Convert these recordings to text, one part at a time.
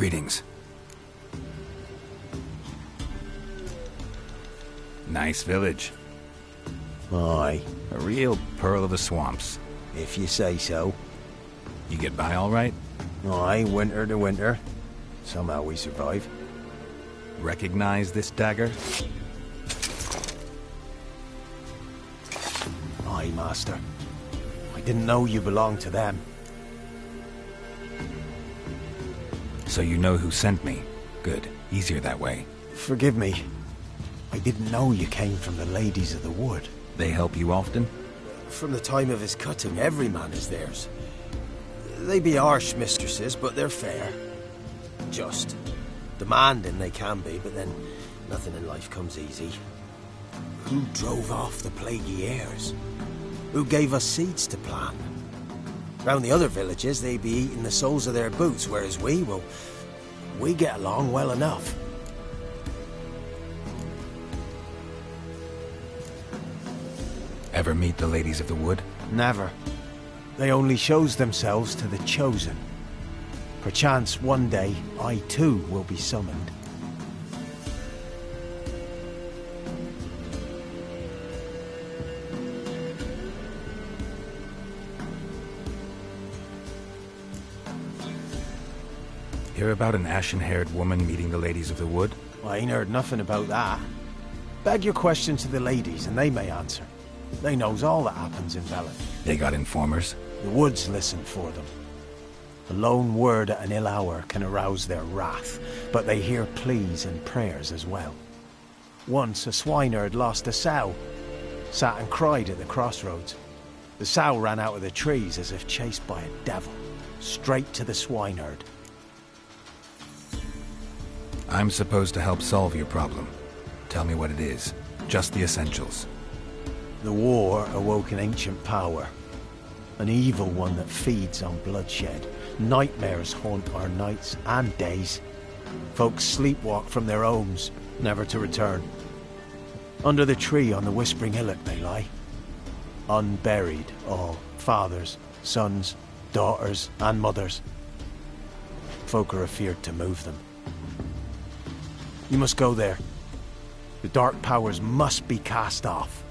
Greetings. Nice village. Aye, A real pearl of the swamps. if you say so. You get by all right? Aye, winter to winter. Somehow we survive. Recognize this dagger? Aye, master. I didn't know you belonged to them. So you know who sent me. Good. Easier that way. Forgive me. I didn't know you came from the Ladies of the Wood. They help you often? From the time of his cutting, every man is theirs. They be harsh mistresses, but they're fair. Just. Demanding they can be, but then nothing in life comes easy. Who drove off the plaguey heirs? Who gave us seeds to plant? Round the other villages, they be eating the soles of their boots, whereas we get along well enough. Ever meet the Ladies of the Wood? Never. They only shows themselves to the chosen. Perchance one day, I too will be summoned. Hear about an ashen-haired woman meeting the Ladies of the Wood? I ain't heard nothing about that. Beg your question to the ladies, and they may answer. They knows all that happens in Velen. They got informers? The woods listen for them. A lone word at an ill hour can arouse their wrath, but they hear pleas and prayers as well. Once a swineherd lost a sow, sat and cried at the crossroads. The sow ran out of the trees as if chased by a devil, straight to the swineherd. I'm supposed to help solve your problem. Tell me what it is. Just the essentials. The war awoke an ancient power. An evil one that feeds on bloodshed. Nightmares haunt our nights and days. Folks sleepwalk from their homes, never to return. Under the tree on the Whispering Hillock they lie. Unburied all, fathers, sons, daughters and mothers. Folk are afeared to move them. You must go there. The dark powers must be cast off.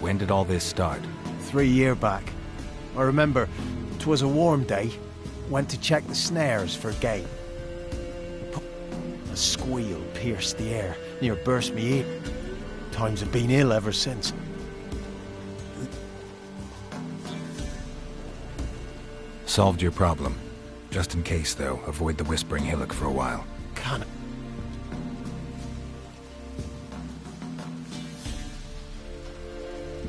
When did all this start? 3 years back. I remember 'twas a warm day. Went to check the snares for game. A squeal pierced the air, near burst me ear. Times have been ill ever since. Solved your problem. Just in case, though, avoid the Whispering Hillock for a while. Can't.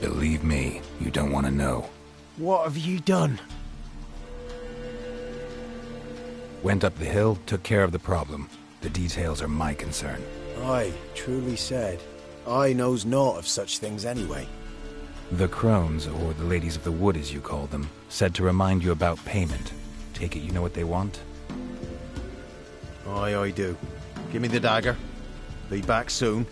Believe me, you don't want to know. What have you done? Went up the hill, took care of the problem. The details are my concern. Aye, truly said. I knows naught of such things anyway. The Crones, or the Ladies of the Wood as you call them, said to remind you about payment. Take it you know what they want? Aye, I do. Give me the dagger. Be back soon.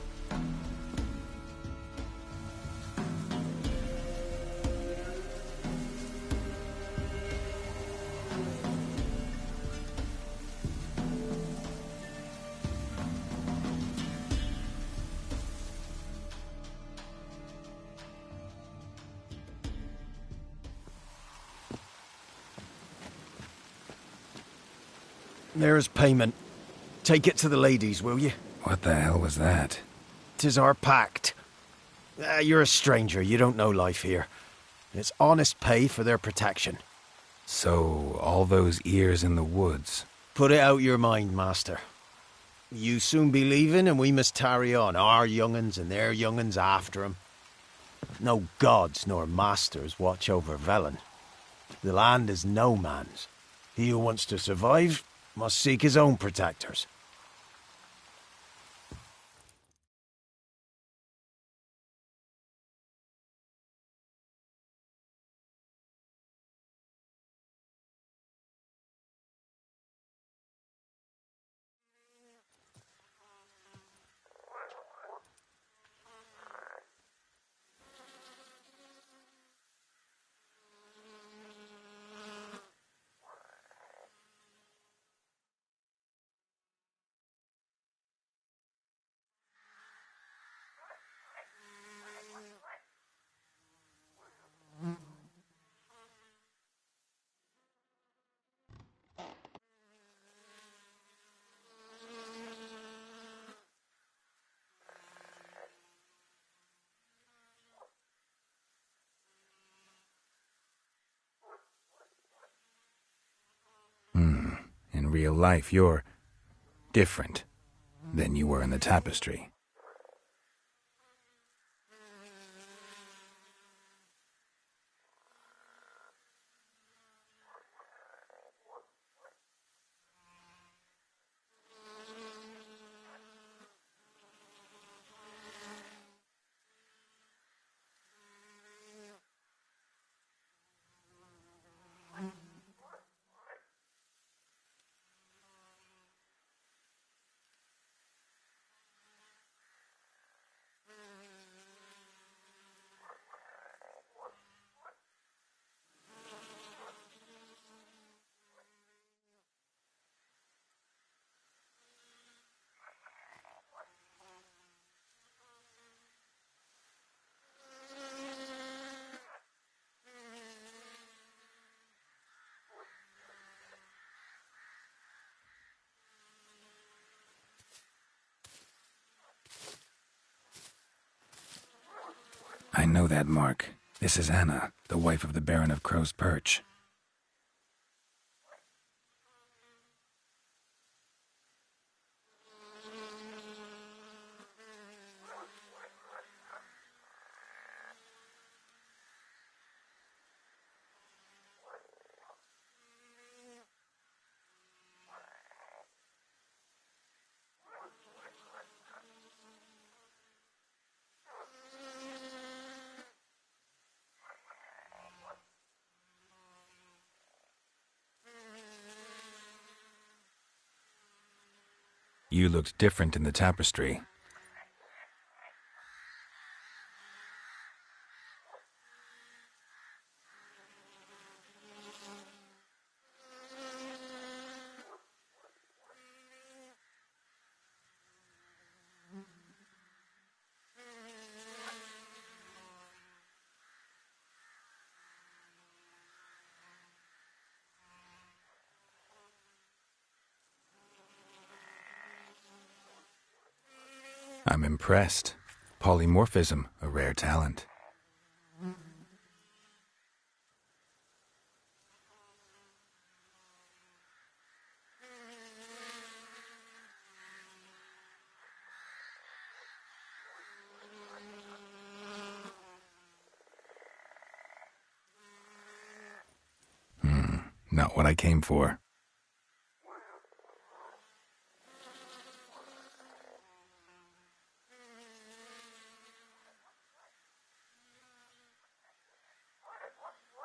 There's payment. Take it to the ladies, will you? What the hell was that? 'Tis our pact. You're a stranger, you don't know life here. It's honest pay for their protection. So, all those ears in the woods. Put it out your mind, master. You soon be leaving and we must tarry on, our young'uns and their young'uns after 'em. No gods nor masters watch over Velen. The land is no man's. He who wants to survive must seek his own protectors. In real life, you're different than you were in the tapestry. I know that mark. This is Anna, the wife of the Baron of Crow's Perch. You looked different in the tapestry. I'm impressed. Polymorphism, a rare talent. Not what I came for.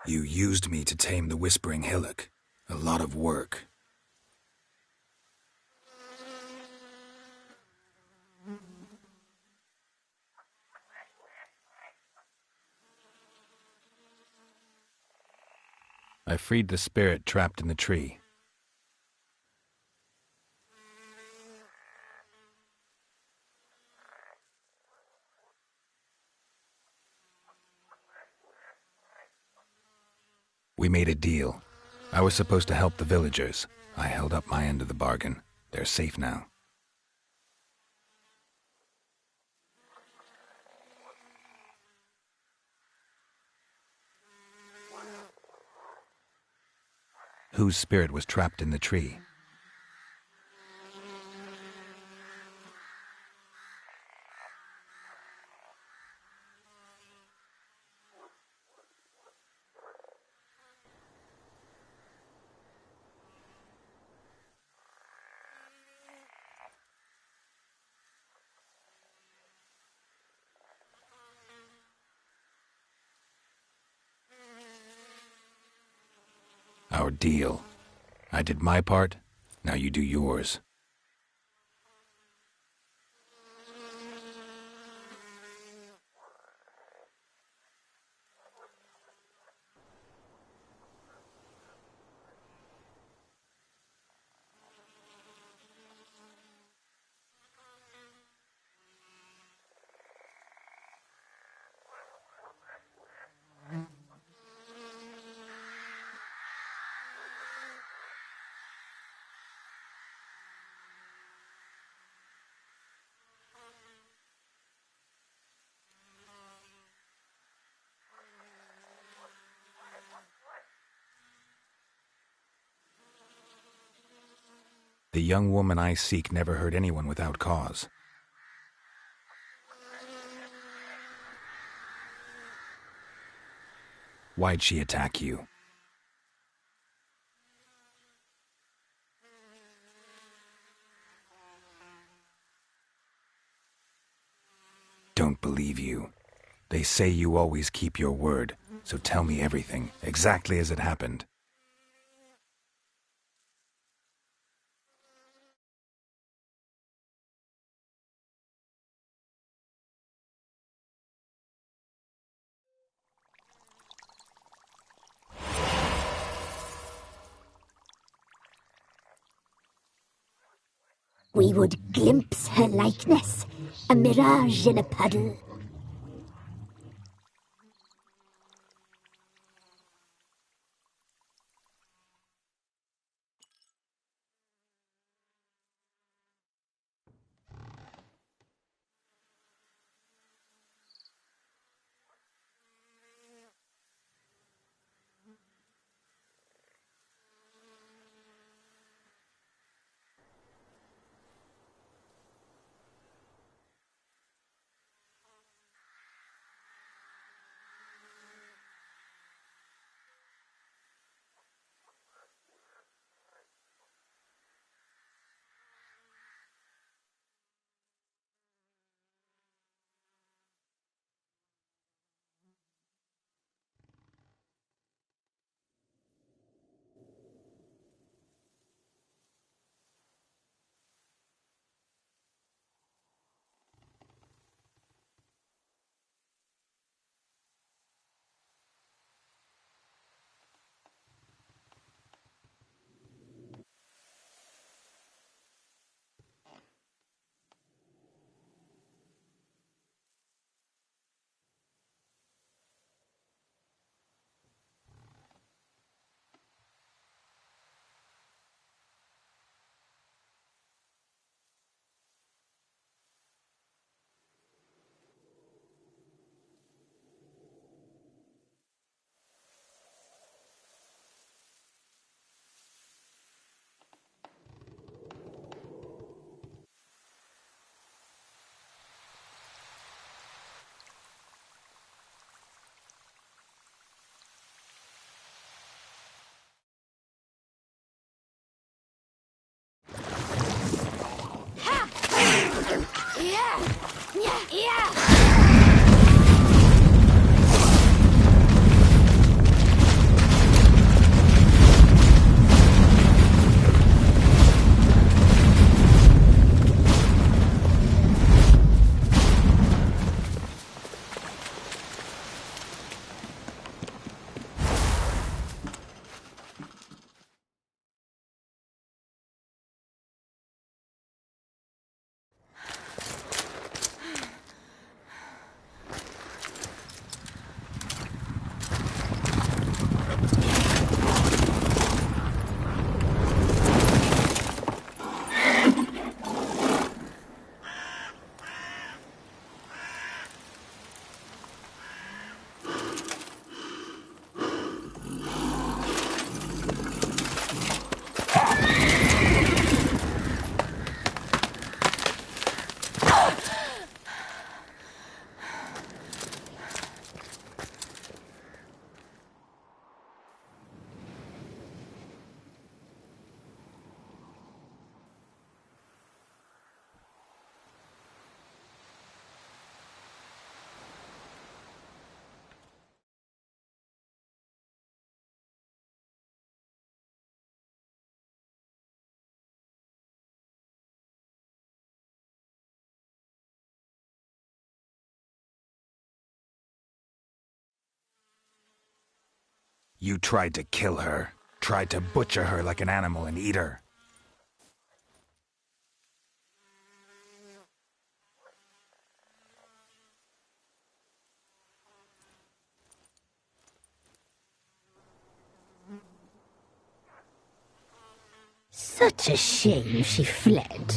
You used me to tame the Whispering Hillock. A lot of work. I freed the spirit trapped in the tree. We made a deal. I was supposed to help the villagers. I held up my end of the bargain. They're safe now. Whose spirit was trapped in the tree? Our deal. I did my part, now you do yours. The young woman I seek never hurt anyone without cause. Why'd she attack you? Don't believe you. They say you always keep your word, so tell me everything, exactly as it happened. We would glimpse her likeness, a mirage in a puddle. You tried to kill her. Tried to butcher her like an animal and eat her. Such a shame she fled.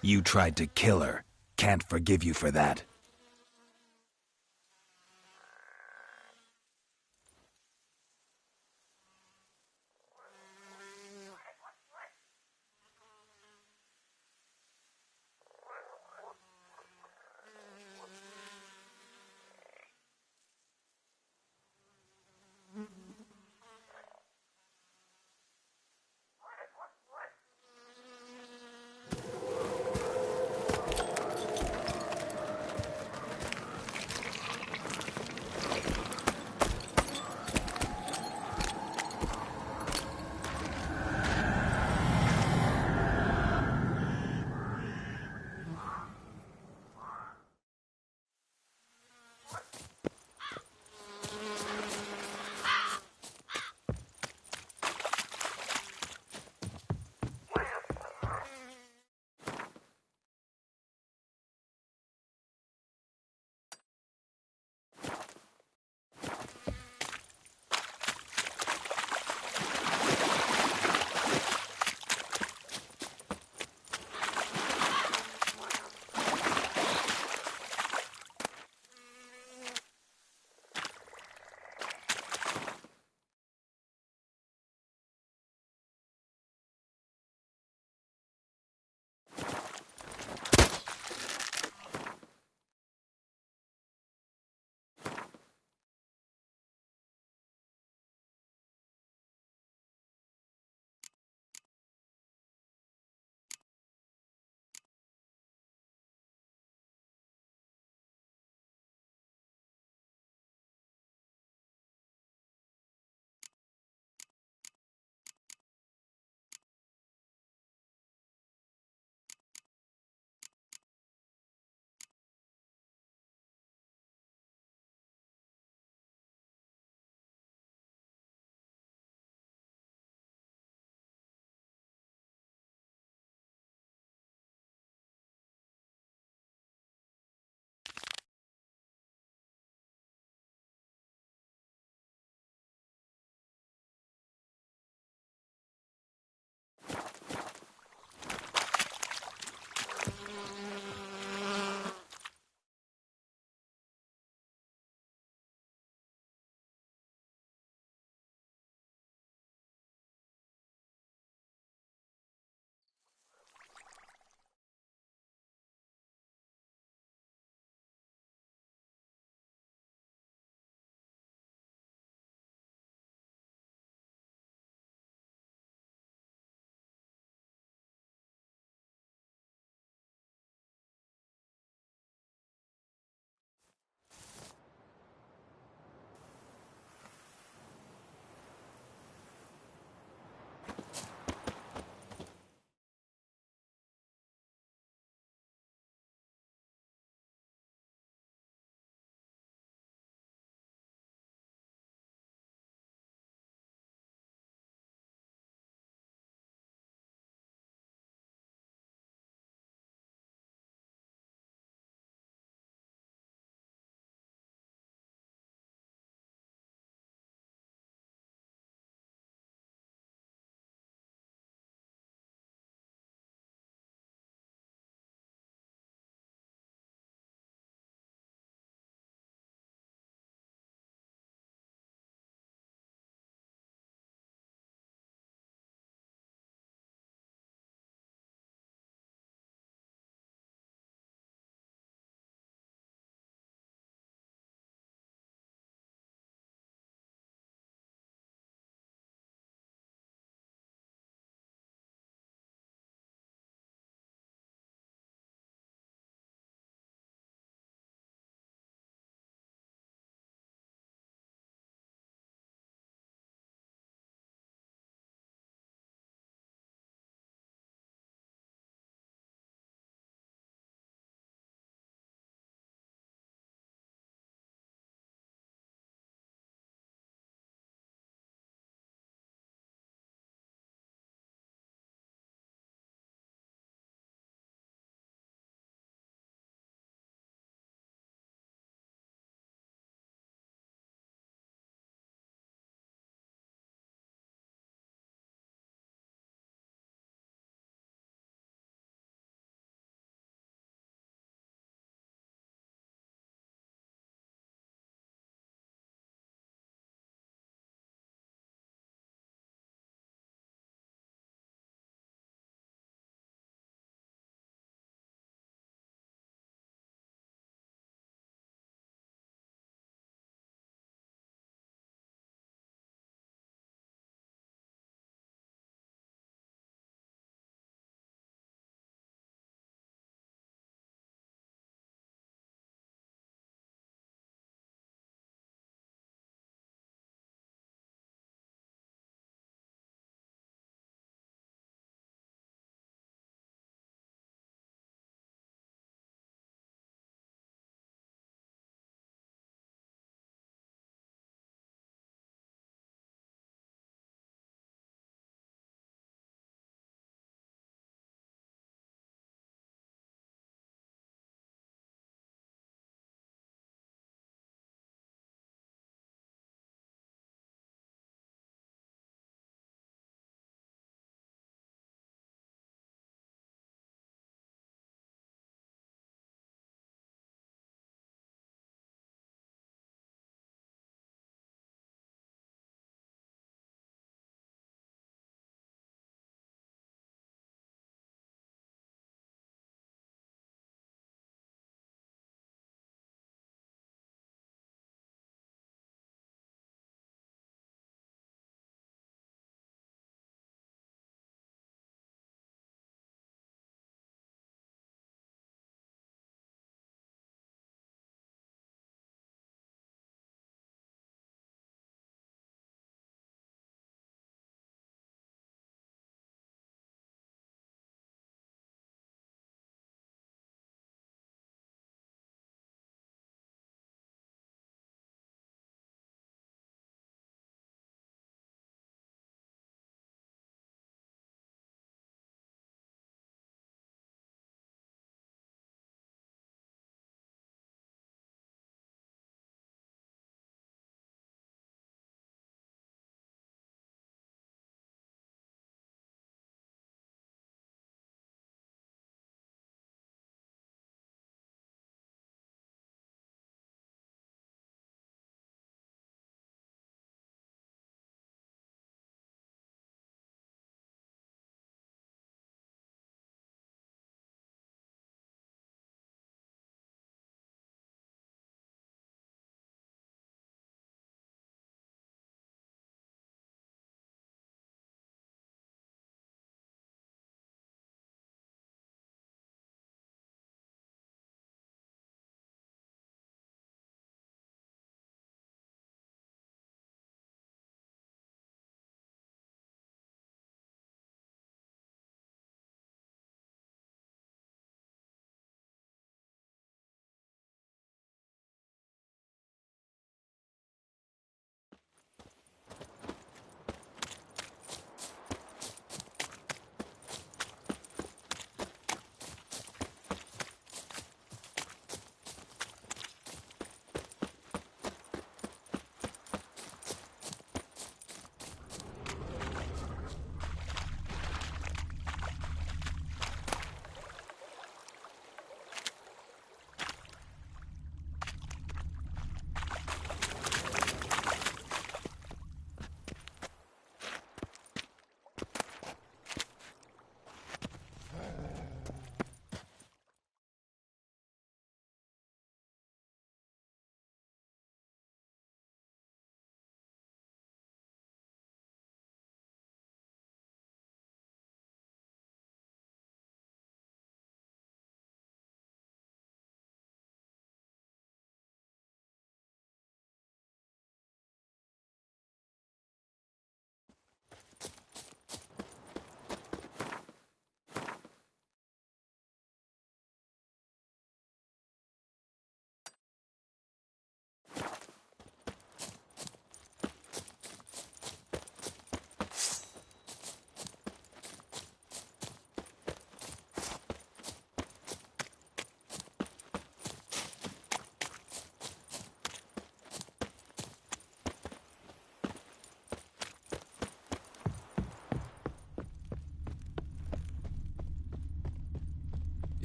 You tried to kill her. Can't forgive you for that.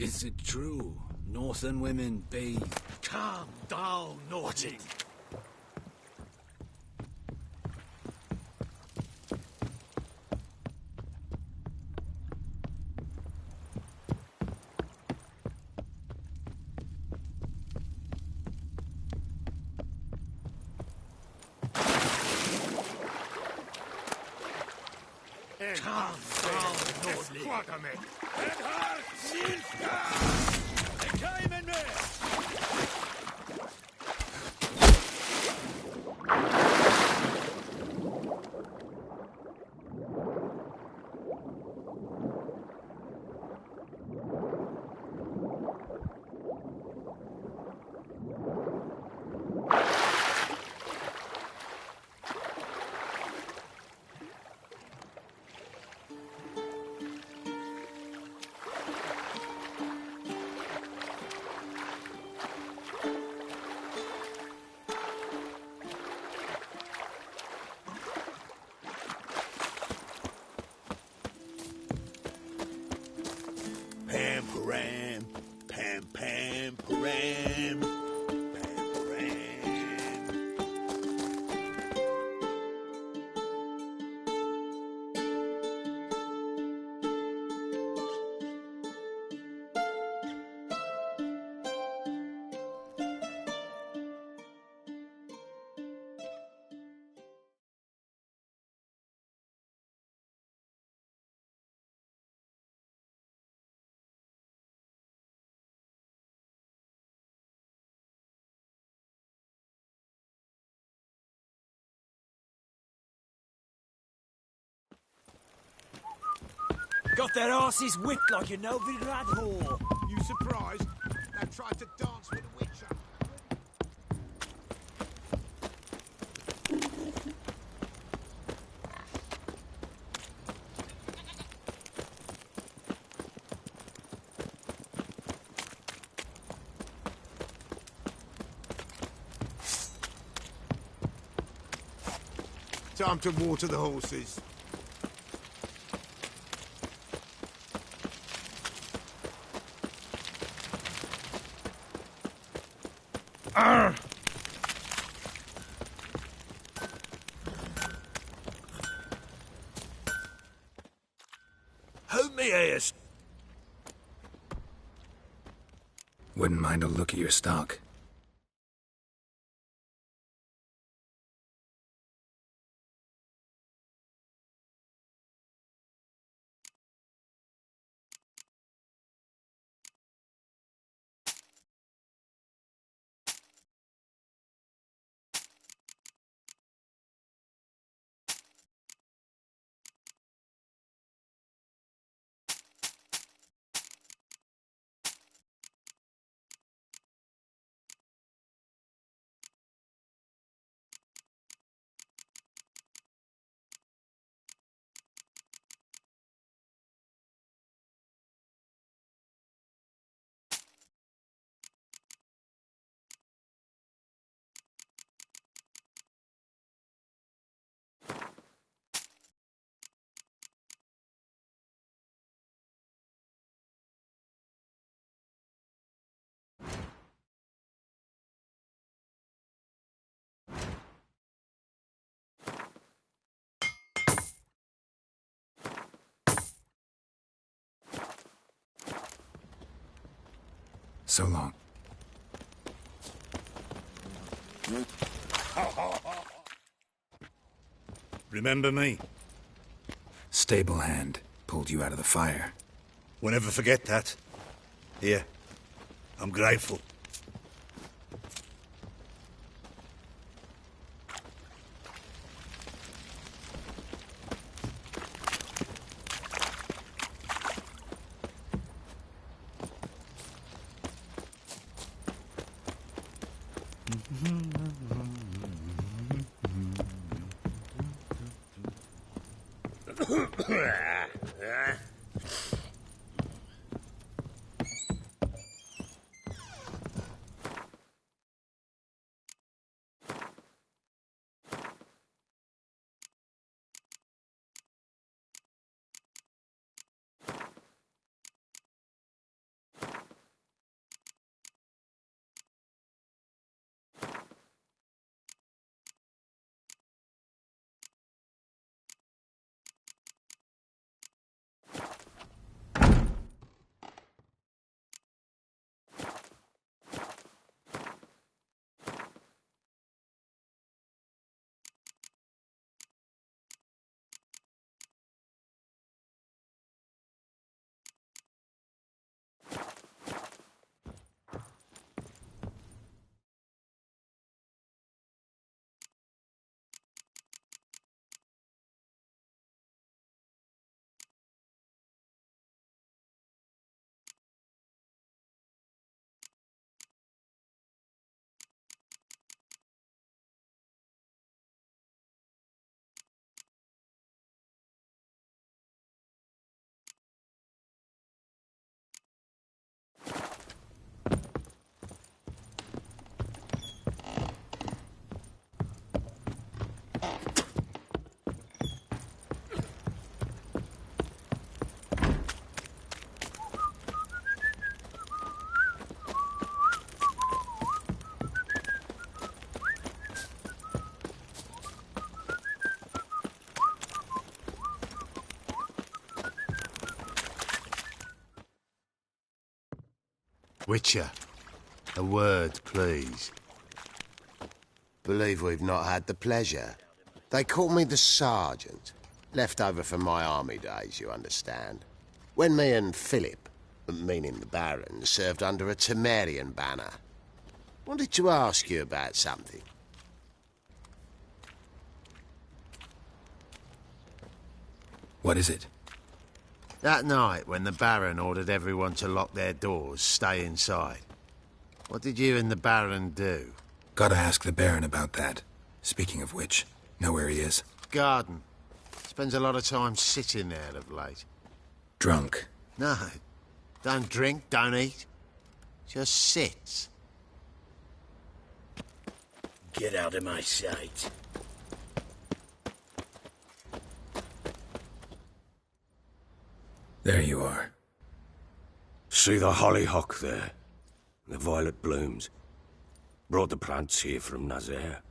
Is it true? Northern women bathe. Calm down, Nordic. Calm down, Nordic. Pam param, pam pam param, pam param. Got their asses whipped like a Novigrad whore. You surprised? They tried to dance with a witcher. Time to water the horses. Hold me ears. Wouldn't mind a look at your stock. So long. Remember me? Stable hand pulled you out of the fire. Won't ever forget that. Here, I'm grateful. Witcher, a word, please. Believe we've not had the pleasure. They call me the Sergeant. Left over from my army days, you understand. When me and Philip, meaning the Baron, served under a Temerian banner. Wanted to ask you about something. What is it? That night, when the Baron ordered everyone to lock their doors, stay inside. What did you and the Baron do? Gotta ask the Baron about that. Speaking of which, know where he is? Garden. Spends a lot of time sitting there of late. Drunk. No. Don't drink, don't eat. Just sits. Get out of my sight. There you are. See the hollyhock there? The violet blooms. Brought the plants here from Nazaire.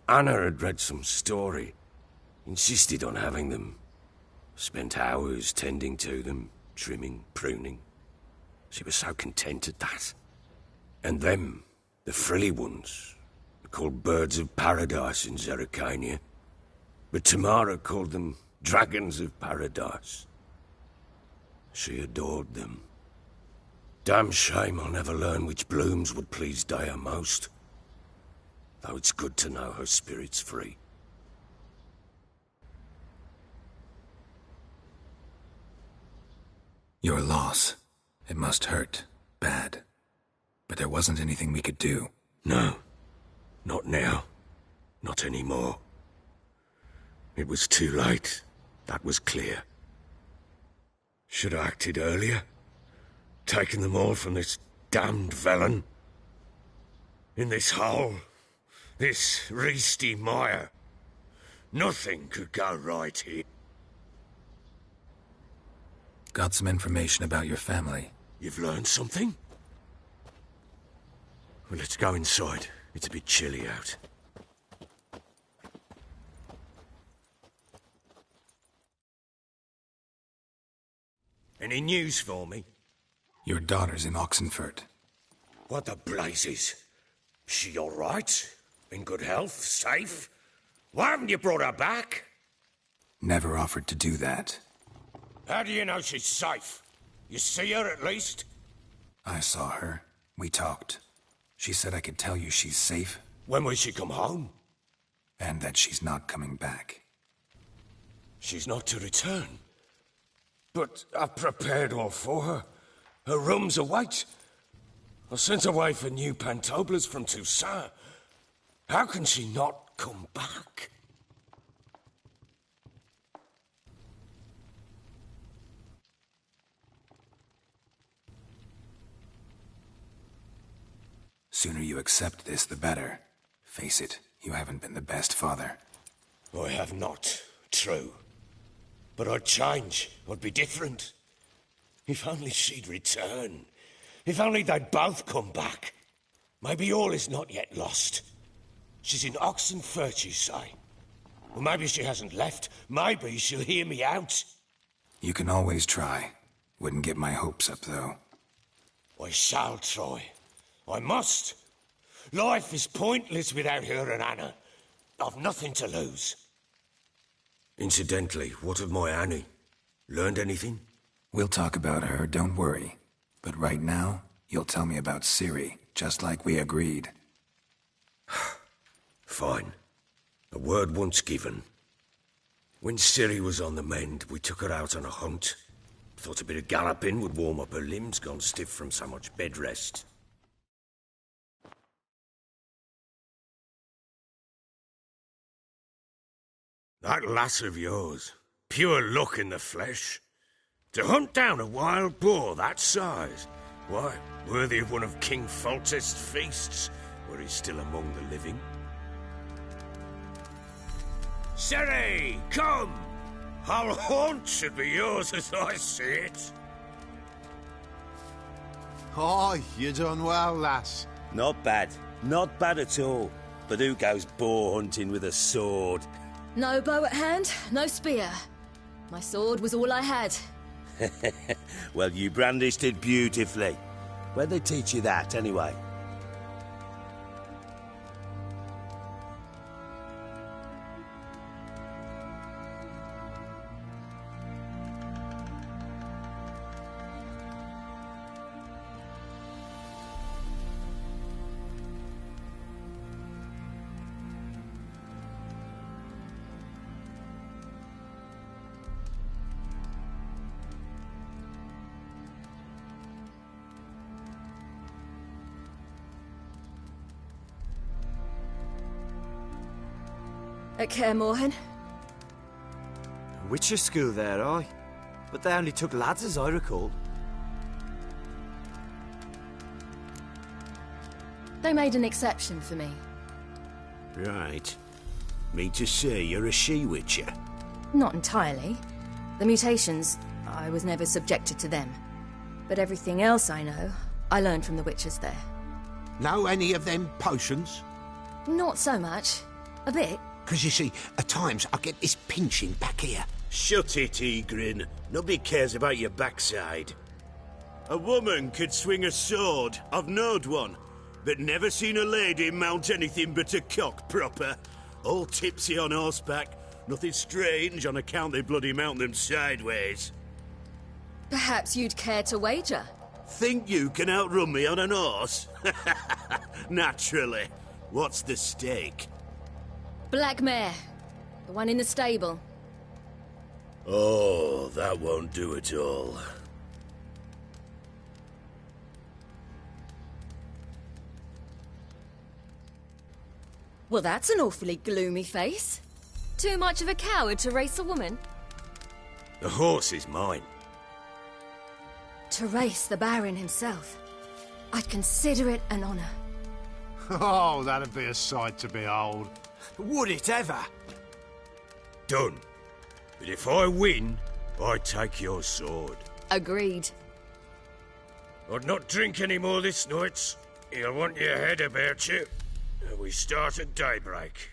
Anna had read some story. Insisted on having them. Spent hours tending to them, trimming, pruning. She was so content at that. And them, the frilly ones, called birds of paradise in Zerrikania. But Tamara called them dragons of paradise. She adored them. Damn shame I'll never learn which blooms would please Dea most. Though it's good to know her spirit's free. Your loss. It must hurt. Bad. But there wasn't anything we could do. No. Not now. Not anymore. It was too late. That was clear. Should have acted earlier. Taken them all from this damned Velen. In this hole. This reesty mire. Nothing could go right here. Got some information about your family. You've learned something? Well, let's go inside. It's a bit chilly out. Any news for me? Your daughter's in Oxenfurt. What the blazes? She all right? In good health? Safe? Why haven't you brought her back? Never offered to do that. How do you know she's safe? You see her at least? I saw her. We talked. She said I could tell you she's safe. When will she come home? And that she's not coming back. She's not to return. But I've prepared all for her. Her rooms await. I sent away for new pantoblas from Toussaint. How can she not come back? Sooner you accept this, the better. Face it, you haven't been the best father. I have not, true. But I'd change, I'd be different. If only she'd return. If only they'd both come back. Maybe all is not yet lost. She's in Oxenfurt, you say? Well, maybe she hasn't left. Maybe she'll hear me out. You can always try. Wouldn't get my hopes up, though. I shall try. I must. Life is pointless without her and Anna. I've nothing to lose. Incidentally, what of my Annie? Learned anything? We'll talk about her, don't worry. But right now, you'll tell me about Ciri, just like we agreed. Fine. A word once given. When Ciri was on the mend, we took her out on a hunt. Thought a bit of galloping would warm up her limbs, gone stiff from so much bed rest. That lass of yours, pure luck in the flesh. To hunt down a wild boar that size, why, worthy of one of King Foltest's feasts, where he's still among the living. Ciri, come! Our haunt should be yours as I see it. Oh, you done well, lass. Not bad. Not bad at all. But who goes boar hunting with a sword? No bow at hand, no spear. My sword was all I had. Well, you brandished it beautifully. Where'd they teach you that, anyway? At Kaer Morhen? Witcher school there, aye. But they only took lads, as I recall. They made an exception for me. Right. Mean to say you're a she-witcher? Not entirely. The mutations, I was never subjected to them. But everything else I know, I learned from the witchers there. Know any of them potions? Not so much. A bit. Because you see, at times I get this pinching back here. Shut it, Egrin. Nobody cares about your backside. A woman could swing a sword. I've knowed one. But never seen a lady mount anything but a cock proper. All tipsy on horseback. Nothing strange on account they bloody mount them sideways. Perhaps you'd care to wager? Think you can outrun me on an horse? Naturally. What's the stake? Black mare. The one in the stable. Oh, that won't do at all. Well, that's an awfully gloomy face. Too much of a coward to race a woman? The horse is mine. To race the Baron himself. I'd consider it an honor. Oh, that'd be a sight to behold. Would it ever? Done. But if I win, I take your sword. Agreed. I'd not drink any more this night. You'll want your head about you. We start at daybreak.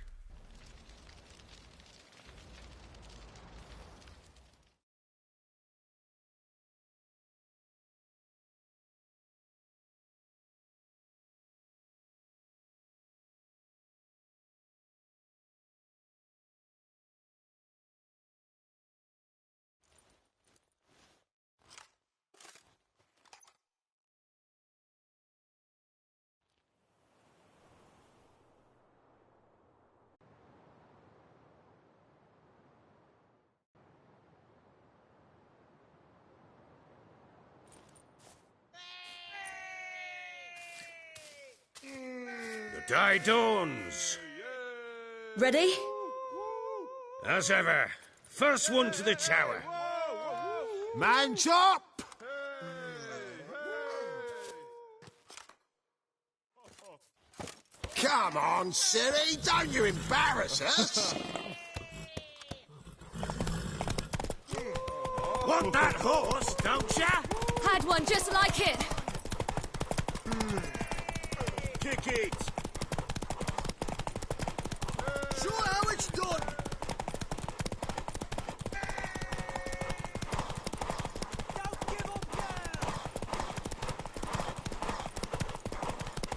The day dawns. Ready? As ever, first one to the tower. Man chop! Come on, Ciri, don't you embarrass us! Want that horse, don't ya? Had one just like it. Kick it! Show how it's done!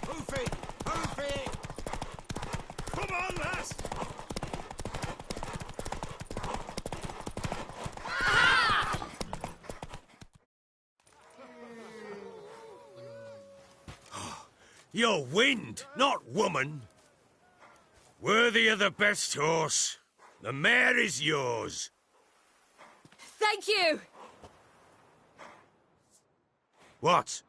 Hoof it! Hoof it! Come on, lass! You're wind, not woman. Worthy of the best horse. The mare is yours. Thank you! What?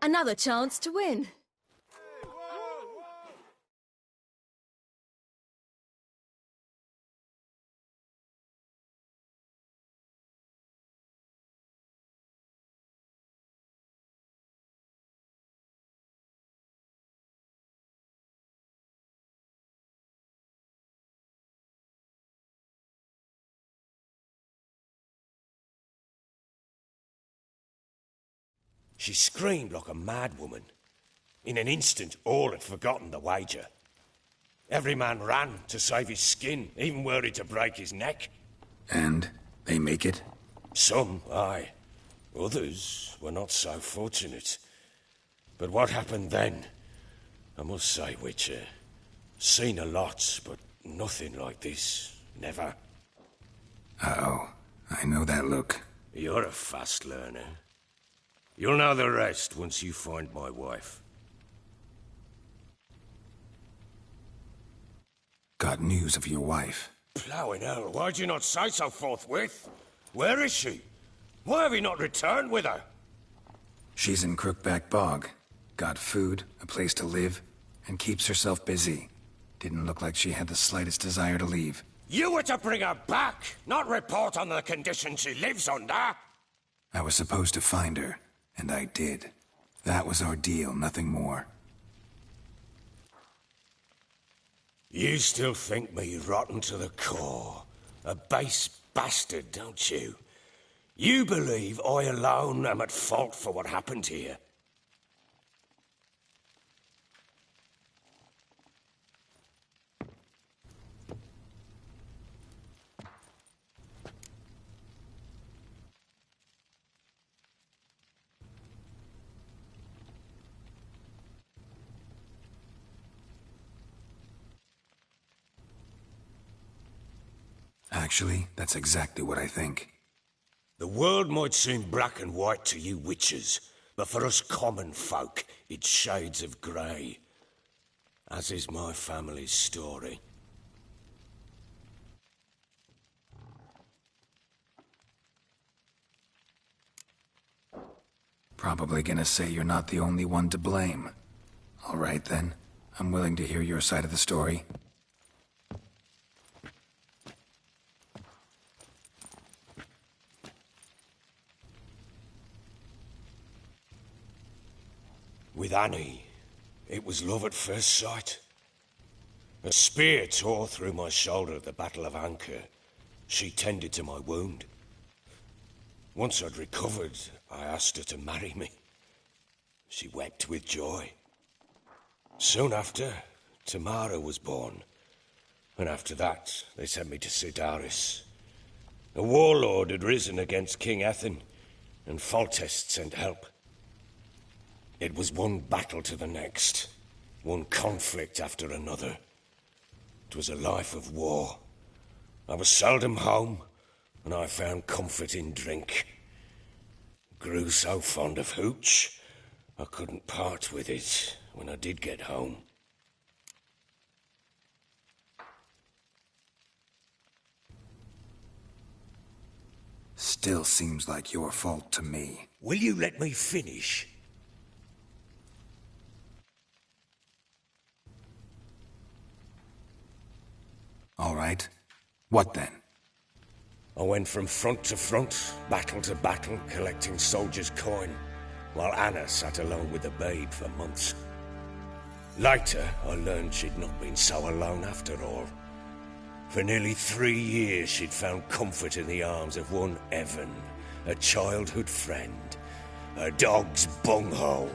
Another chance to win. She screamed like a mad woman. In an instant, all had forgotten the wager. Every man ran to save his skin, even were he to break his neck. And they make it? Some, aye. Others were not so fortunate. But what happened then? I must say, Witcher, seen a lot, but nothing like this. Never. Uh-oh. I know that look. You're a fast learner. You'll know the rest once you find my wife. Got news of your wife. Plowing hell, why'd you not say so forthwith? Where is she? Why have you not returned with her? She's in Crookback Bog. Got food, a place to live, and keeps herself busy. Didn't look like she had the slightest desire to leave. You were to bring her back, not report on the conditions she lives under. I was supposed to find her, and I did. That was our deal, nothing more. You still think me rotten to the core. A base bastard, don't you? You believe I alone am at fault for what happened here. Actually, that's exactly what I think. The world might seem black and white to you witches, but for us common folk, it's shades of grey. As is my family's story. Probably gonna say you're not the only one to blame. All right then, I'm willing to hear your side of the story. With Annie, it was love at first sight. A spear tore through my shoulder at the Battle of Anchor. She tended to my wound. Once I'd recovered, I asked her to marry me. She wept with joy. Soon after, Tamara was born. And after that, they sent me to Cidaris. A warlord had risen against King Ethain, and Foltest sent help. It was one battle to the next, one conflict after another. It was a life of war. I was seldom home, and I found comfort in drink. Grew so fond of hooch, I couldn't part with it when I did get home. Still seems like your fault to me. Will you let me finish? All right. What then? I went from front to front, battle to battle, collecting soldiers' coin, while Anna sat alone with the babe for months. Later, I learned she'd not been so alone after all. For nearly 3 years, she'd found comfort in the arms of one Evan, a childhood friend, a dog's bunghole.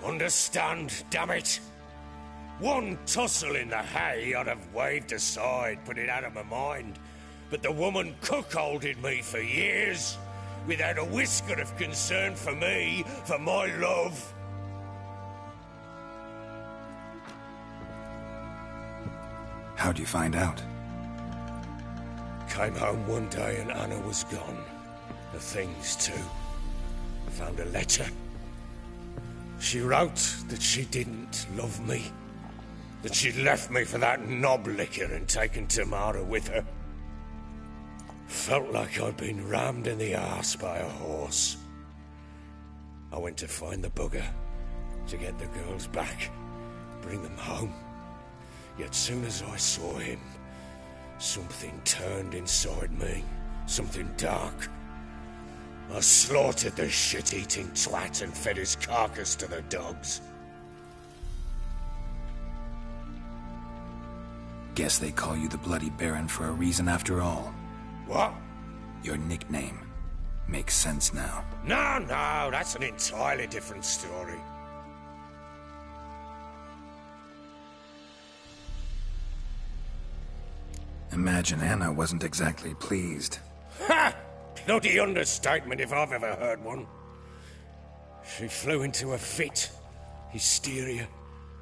Understand, damn it? One tussle in the hay I'd have waved aside, put it out of my mind. But the woman cuckolded me for years, without a whisker of concern for me, for my love. How'd you find out? Came home one day and Anna was gone. The things too. Found a letter. She wrote that she didn't love me. That she'd left me for that knob licker and taken Tamara with her. Felt like I'd been rammed in the arse by a horse. I went to find the bugger, to get the girls back, bring them home. Yet soon as I saw him, something turned inside me, something dark. I slaughtered the shit-eating twat and fed his carcass to the dogs. Guess they call you the Bloody Baron for a reason after all. What? Your nickname. Makes sense now. No, that's an entirely different story. Imagine Anna wasn't exactly pleased. Ha! Bloody understatement if I've ever heard one. She flew into a fit. Hysteria.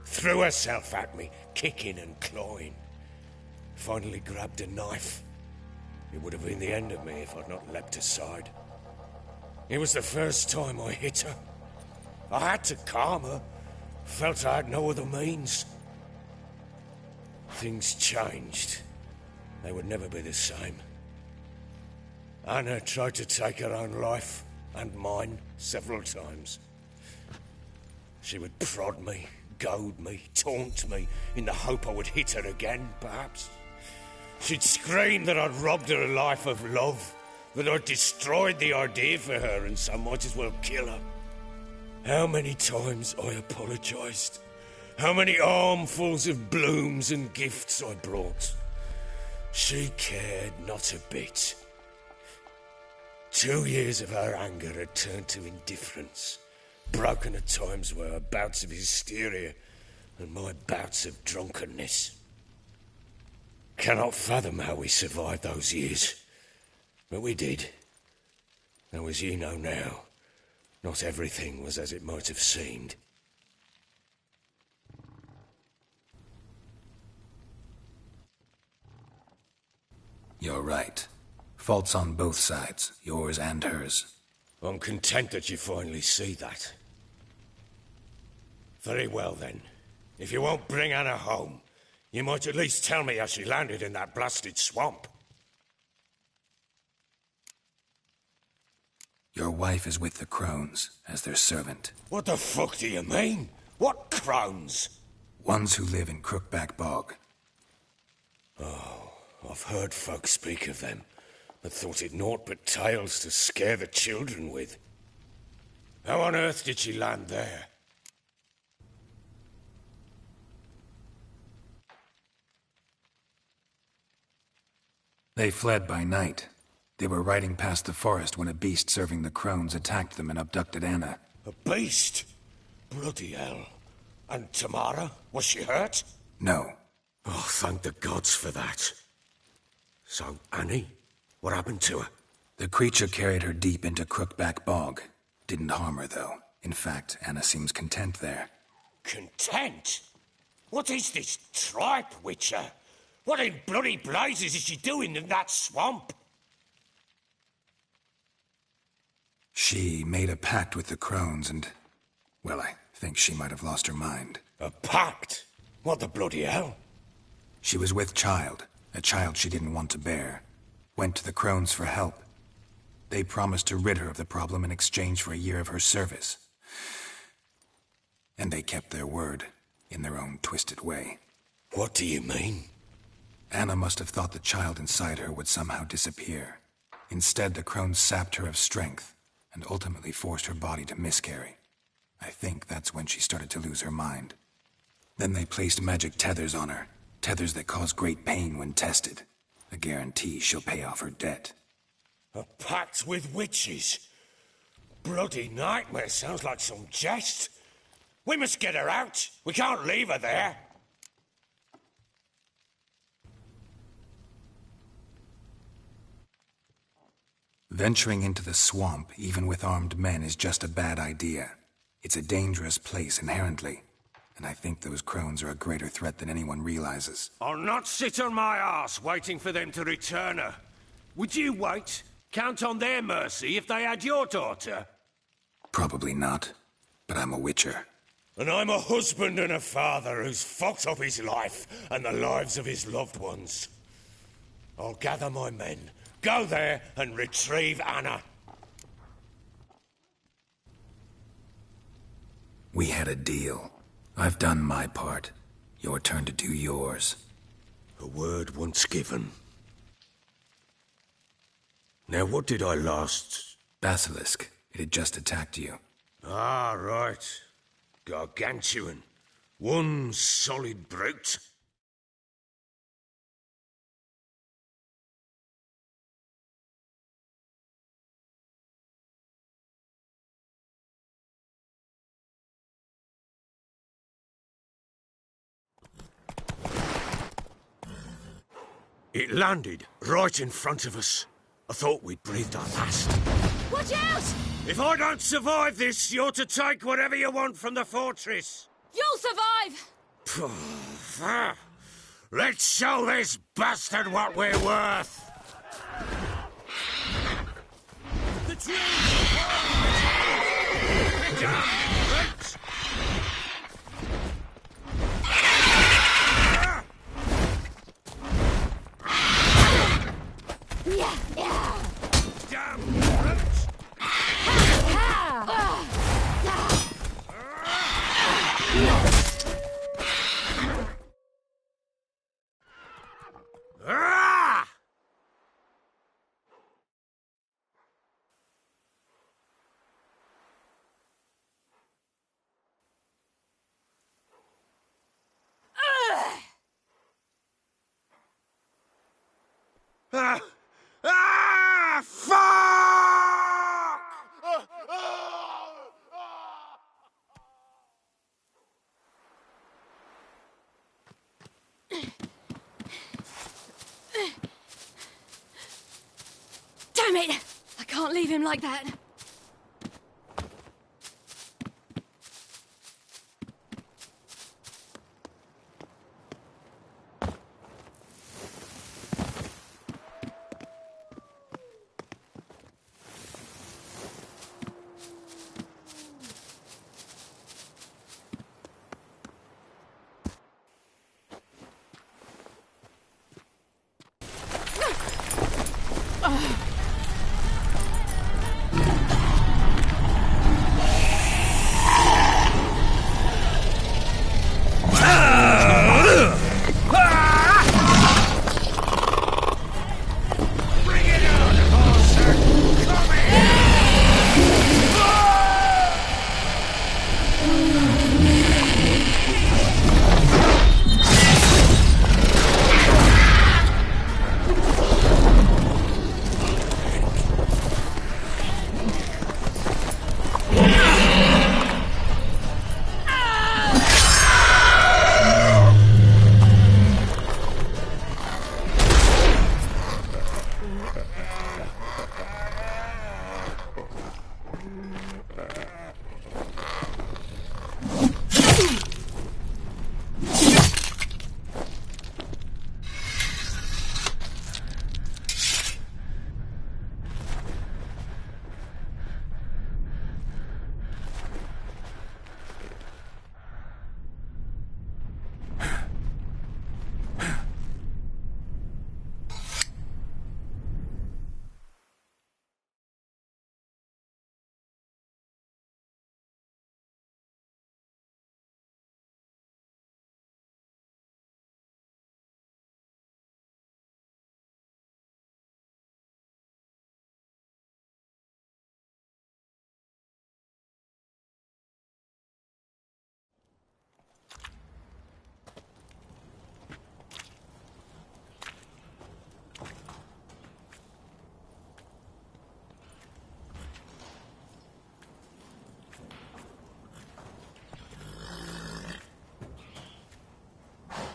Threw herself at me, kicking and clawing. Finally grabbed a knife. It would have been the end of me if I'd not leapt aside. It was the first time I hit her. I had to calm her. Felt I had no other means. Things changed. They would never be the same. Anna tried to take her own life, and mine, several times. She would prod me, goad me, taunt me, in the hope I would hit her again, perhaps. She'd scream that I'd robbed her a life of love, that I'd destroyed the idea for her, and so might as well kill her. How many times I apologised. How many armfuls of blooms and gifts I brought. She cared not a bit. 2 years of her anger had turned to indifference, broken at times were her bouts of hysteria and my bouts of drunkenness. Cannot fathom how we survived those years, but we did. Though, as ye know now, not everything was as it might have seemed. You're right. Faults on both sides, yours and hers. I'm content that you finally see that. Very well, then. If you won't bring Anna home, you might at least tell me how she landed in that blasted swamp. Your wife is with the Crones, as their servant. What the fuck do you mean? What Crones? Ones who live in Crookback Bog. Oh, I've heard folk speak of them, but thought it naught but tales to scare the children with. How on earth did she land there? They fled by night. They were riding past the forest when a beast serving the Crones attacked them and abducted Anna. A beast? Bloody hell. And Tamara? Was she hurt? No. Oh, thank the gods for that. So, Annie? What happened to her? The creature carried her deep into Crookback Bog. Didn't harm her, though. In fact, Anna seems content there. Content? What is this tripe, Witcher? What in bloody blazes is she doing in that swamp? She made a pact with the Crones and... well, I think she might have lost her mind. A pact? What the bloody hell? She was with child, a child she didn't want to bear. Went to the Crones for help. They promised to rid her of the problem in exchange for a year of her service. And they kept their word, in their own twisted way. What do you mean? Anna must have thought the child inside her would somehow disappear. Instead, the Crones sapped her of strength, and ultimately forced her body to miscarry. I think that's when she started to lose her mind. Then they placed magic tethers on her, tethers that cause great pain when tested. A guarantee she'll pay off her debt. A pact with witches? Bloody nightmare, sounds like some jest. We must get her out. We can't leave her there. Venturing into the swamp, even with armed men, is just a bad idea. It's a dangerous place inherently, and I think those Crones are a greater threat than anyone realizes. I'll not sit on my arse waiting for them to return her. Would you wait? Count on their mercy if they had your daughter? Probably not, but I'm a witcher. And I'm a husband and a father who's fucked up his life and the lives of his loved ones. I'll gather my men, go there and retrieve Anna. We had a deal. I've done my part. Your turn to do yours. A word once given. Now, what did I last... Basilisk. It had just attacked you. Ah, right. Gargantuan. One solid brute. It landed right in front of us. I thought we'd breathed our last. Watch out! If I don't survive this, you're to take whatever you want from the fortress. You'll survive! Let's show this bastard what we're worth. The tree! Damn roots! Fuck! Damn it! I can't leave him like that.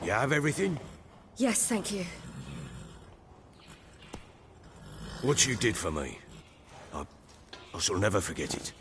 You have everything? Yes, thank you. What you did for me, I shall never forget it.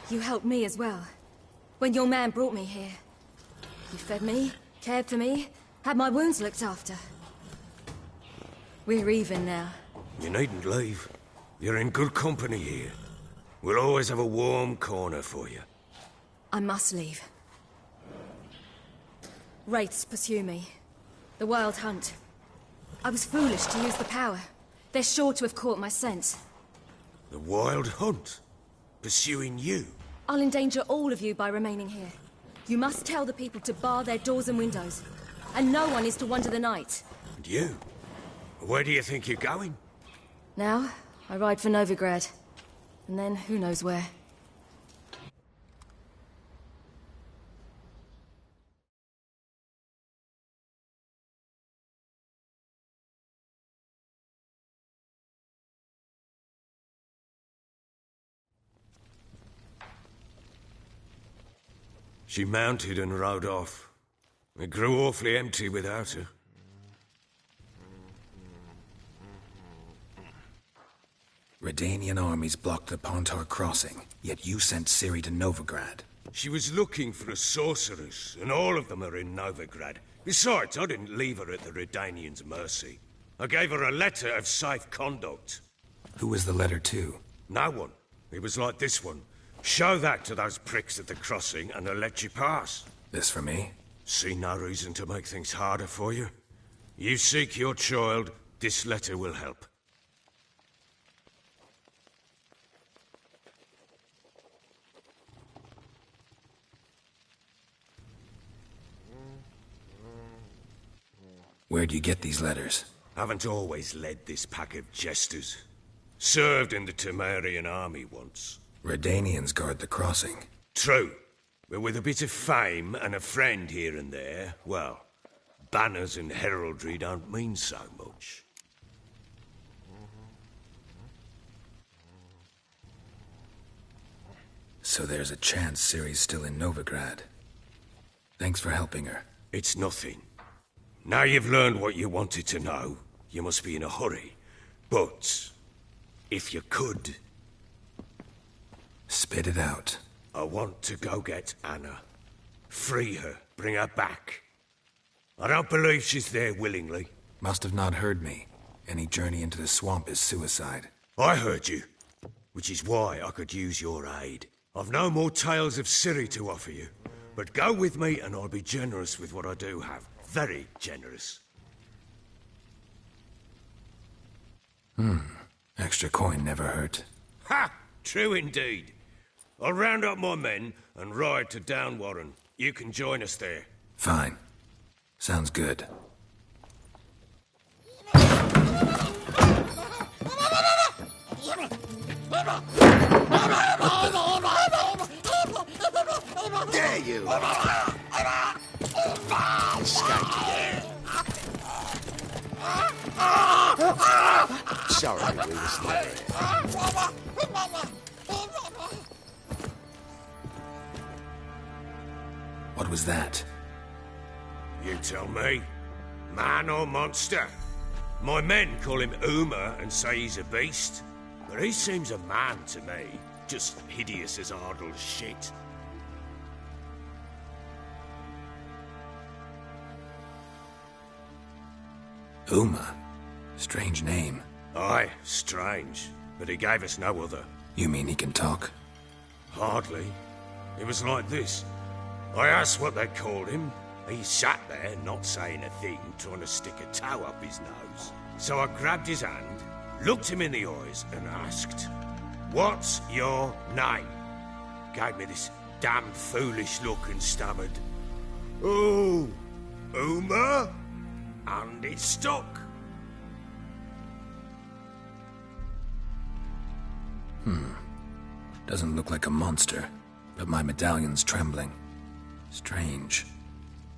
You helped me as well. When your man brought me here. You fed me, cared for me, had my wounds looked after. We're even now. You needn't leave. You're in good company here. We'll always have a warm corner for you. I must leave. Wraiths pursue me. The Wild Hunt. I was foolish to use the power. They're sure to have caught my scent. The Wild Hunt? Pursuing you? I'll endanger all of you by remaining here. You must tell the people to bar their doors and windows. And no one is to wander the night. And you? Where do you think you're going? Now, I ride for Novigrad. And then, who knows where. She mounted and rode off. It grew awfully empty without her. Redanian armies blocked the Pontar crossing, yet you sent Ciri to Novigrad. She was looking for a sorceress, and all of them are in Novigrad. Besides, I didn't leave her at the Redanians' mercy. I gave her a letter of safe conduct. Who was the letter to? No one. It was like this one. Show that to those pricks at the crossing, and they'll let you pass. This for me? See no reason to make things harder for you. You seek your child, this letter will help. Where'd you get these letters? Haven't always led this pack of jesters. Served in the Temerian army once. Redanians guard the crossing. True. But with a bit of fame and a friend here and there, well, banners and heraldry don't mean so much. So there's a chance Ciri's still in Novigrad. Thanks for helping her. It's nothing. Now you've learned what you wanted to know, you must be in a hurry. But, if you could... Spit it out. I want to go get Anna. Free her, bring her back. I don't believe she's there willingly. Must have not heard me. Any journey into the swamp is suicide. I heard you, which is why I could use your aid. I've no more tales of Ciri to offer you, but go with me and I'll be generous with what I do have. Very generous. Extra coin never hurt. Ha! True indeed. I'll round up my men and ride to Downwarren. You can join us there. Fine. Sounds good. There you are. Escaped again. Sorry, we was there. What was that? You tell me. Man or monster? My men call him Uma and say he's a beast. But he seems a man to me. Just hideous as Ardle's shit. Uma? Strange name. Aye, strange. But he gave us no other. You mean he can talk? Hardly. It was like this. I asked what they called him. He sat there, not saying a thing, trying to stick a toe up his nose. So I grabbed his hand, looked him in the eyes, and asked, "What's your name?" Gave me this damn foolish look and stammered, "Oh, Uma?" And it stuck. Doesn't look like a monster, but my medallion's trembling. Strange.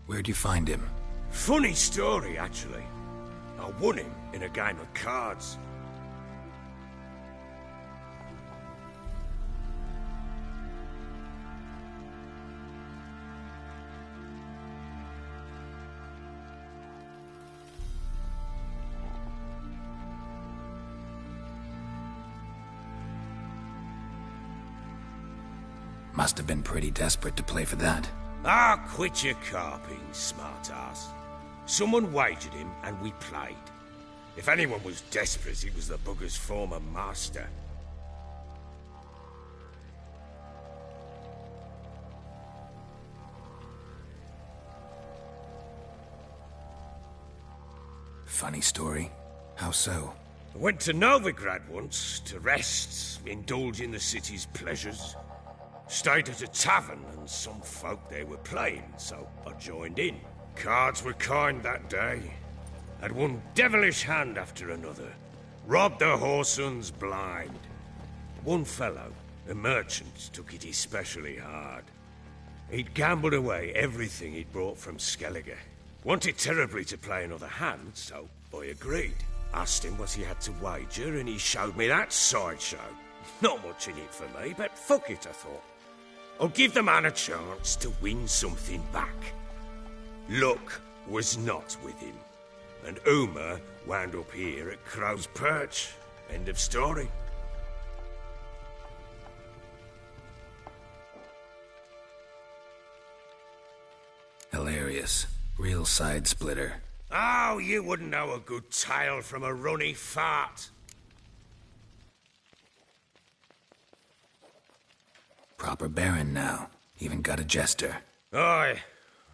Where'd you find him? Funny story, actually. I won him in a game of cards. Must have been pretty desperate to play for that. Ah, quit your carping, smart-ass. Someone wagered him, and we played. If anyone was desperate, it was the bugger's former master. Funny story. How so? I went to Novigrad once, to rest, indulge in the city's pleasures. Stayed at a tavern, and some folk there were playing, so I joined in. Cards were kind that day. Had one devilish hand after another. Robbed the whoresons blind. One fellow, a merchant, took it especially hard. He'd gambled away everything he'd brought from Skellige. Wanted terribly to play another hand, so I agreed. Asked him what he had to wager, and he showed me that sideshow. Not much in it for me, but fuck it, I thought. I'll give the man a chance to win something back. Luck was not with him, and Uma wound up here at Crow's Perch. End of story. Hilarious. Real side splitter. Oh, you wouldn't know a good tale from a runny fart. Proper baron now. Even got a jester. Aye,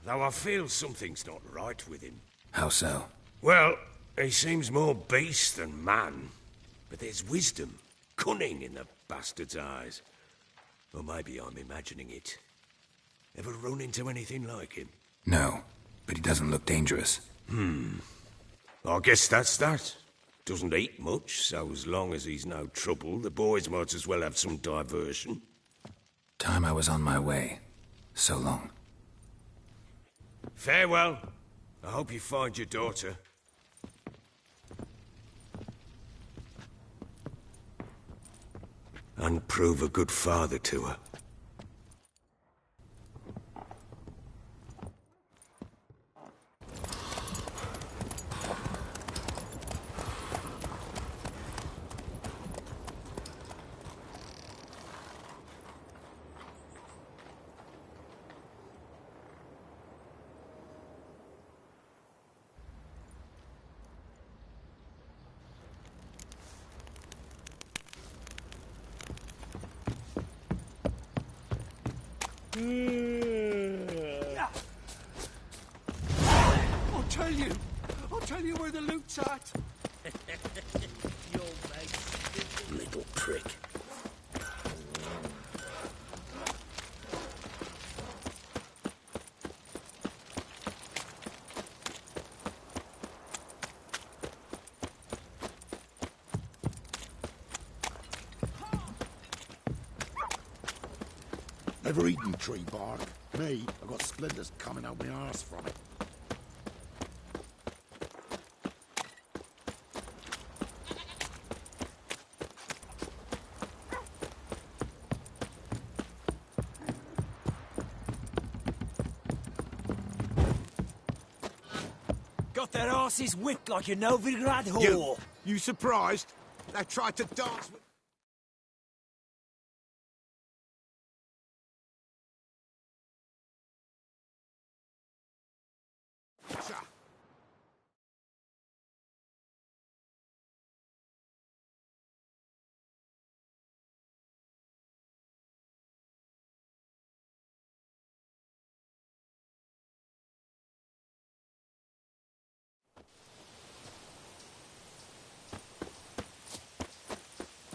though I feel something's not right with him. How so? Well, he seems more beast than man. But there's wisdom, cunning in the bastard's eyes. Or maybe I'm imagining it. Ever run into anything like him? No, but he doesn't look dangerous. I guess that's that. Doesn't eat much, so as long as he's no trouble, the boys might as well have some diversion. Time I was on my way. So long. Farewell. I hope you find your daughter. And prove a good father to her. I'll tell you where the loot's at. Little prick. Never eaten tree bark. Me, I got splinters coming out my arse from it. Got their asses whipped like a Novigrad whore. You surprised? They tried to dance with...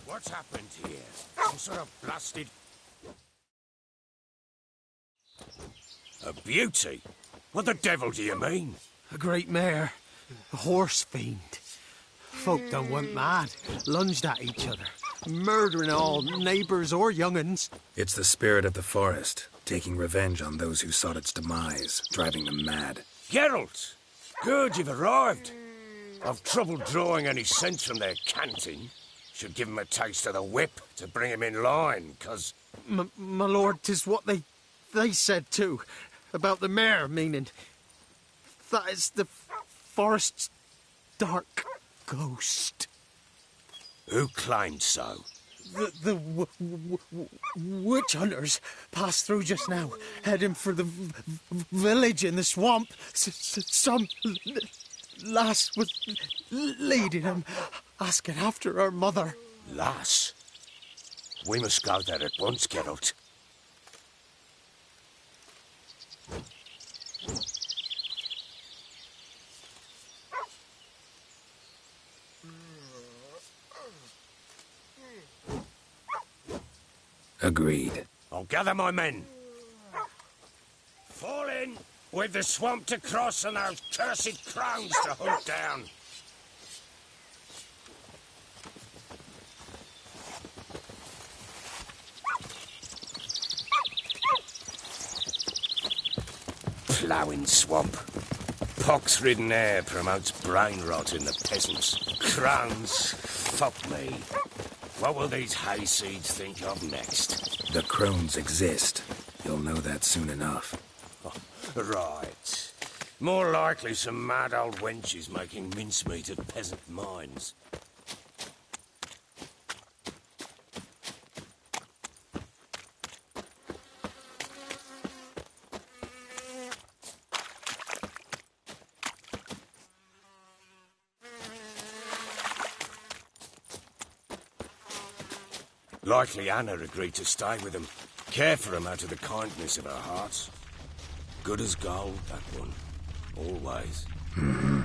What's happened here? Some sort of blasted... A beauty? What the devil do you mean? A great mare. A horse fiend. Folk done went mad. Lunged at each other. Murdering all neighbours or young'uns. It's the spirit of the forest, taking revenge on those who sought its demise, driving them mad. Geralt! Good, you've arrived. I've trouble drawing any sense from their canting. Should give him a taste of the whip to bring him in line, 'cause... My lord, 'tis what they said too. About the mare, meaning... That is the forest's dark ghost. Who claimed so? The witch hunters passed through just now, heading for the village in the swamp. Some lass was leading them, asking after her mother. Lass? We must go there at once, Geralt. Agreed. I'll gather my men. Fall in! We've the swamp to cross and those cursed crowns to hunt down. Ploughing swamp. Pox-ridden air promotes brain rot in the peasants. Crowns, fuck me. What will these hayseeds think of next? The crones exist. You'll know that soon enough. Oh, right. More likely some mad old wenches making mincemeat at peasant mines. Likely Anna agreed to stay with him. Care for him out of the kindness of her heart. Good as gold, that one. Always. Mm-hmm.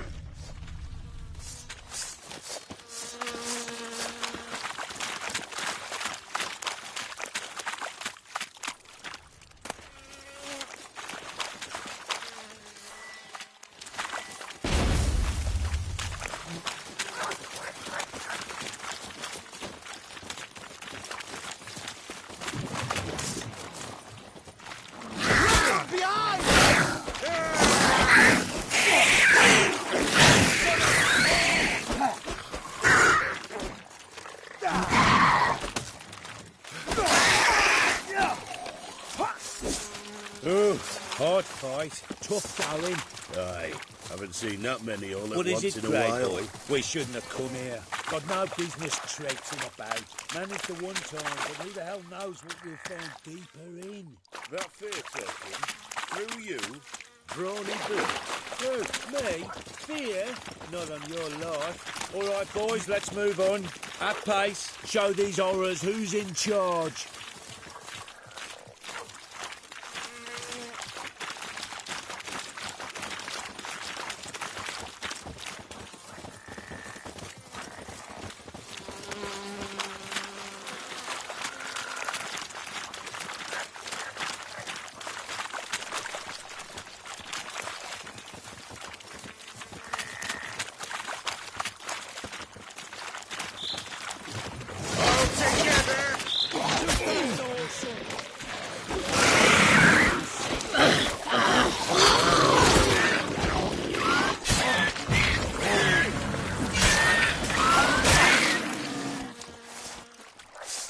Hard fight, tough going. Aye, haven't seen that many all at once in a while. Boy? We shouldn't have come here. Got no business traipsing about. Managed the one time, but who the hell knows what we'll find deeper in? That fear talking, through you, Brawny Bill. Who? Me? Fear? Not on your life. All right, boys, let's move on. At pace. Show these horrors who's in charge.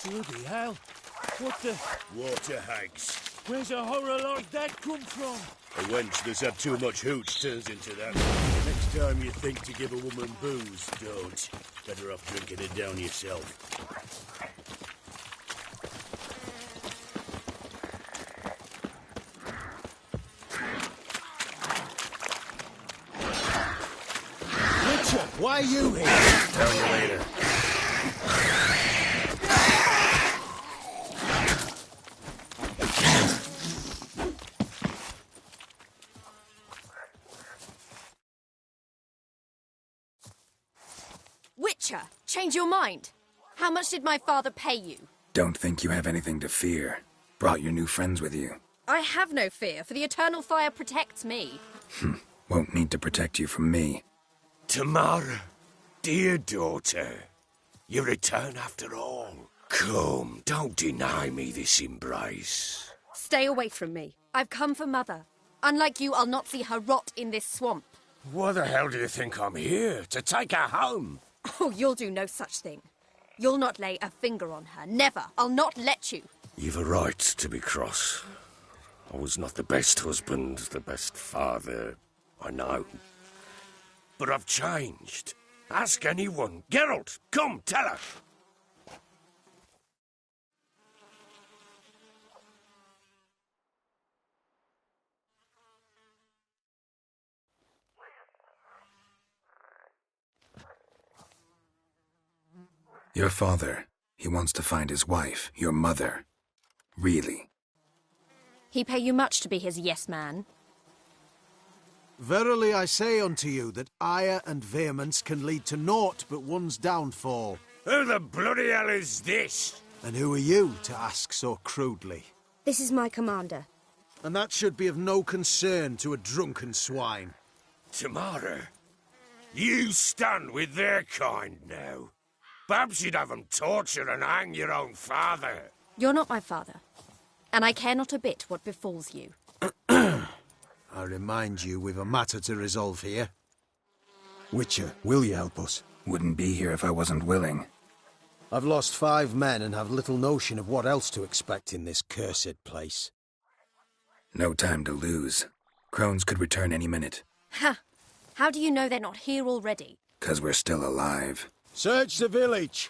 Bloody hell. What the... water hags. Where's a horror like that come from? A wench that's had too much hooch turns into that. Next time you think to give a woman booze, don't. Better off drinking it down yourself. Richard, why are you here? Tell you later. Witcher, change your mind. How much did my father pay you? Don't think you have anything to fear. Brought your new friends with you. I have no fear, for the eternal fire protects me. Won't need to protect you from me. Tamara, dear daughter, you return after all. Come, don't deny me this embrace. Stay away from me. I've come for Mother. Unlike you, I'll not see her rot in this swamp. Why the hell do you think I'm here? To take her home? Oh, you'll do no such thing. You'll not lay a finger on her. Never. I'll not let you. You've a right to be cross. I was not the best husband, the best father, I know. But I've changed. Ask anyone. Geralt, come, tell her. Your father, he wants to find his wife, your mother. Really? He pay you much to be his yes man? Verily I say unto you that ire and vehemence can lead to naught but one's downfall. Who the bloody hell is this? And who are you to ask so crudely? This is my commander. And that should be of no concern to a drunken swine. Tamara, you stand with their kind now. Perhaps you'd have them torture and hang your own father. You're not my father, and I care not a bit what befalls you. I remind you, we've a matter to resolve here. Witcher, will you help us? Wouldn't be here if I wasn't willing. I've lost 5 men and have little notion of what else to expect in this cursed place. No time to lose. Crones could return any minute. Ha! How do you know they're not here already? 'Cause we're still alive. Search the village!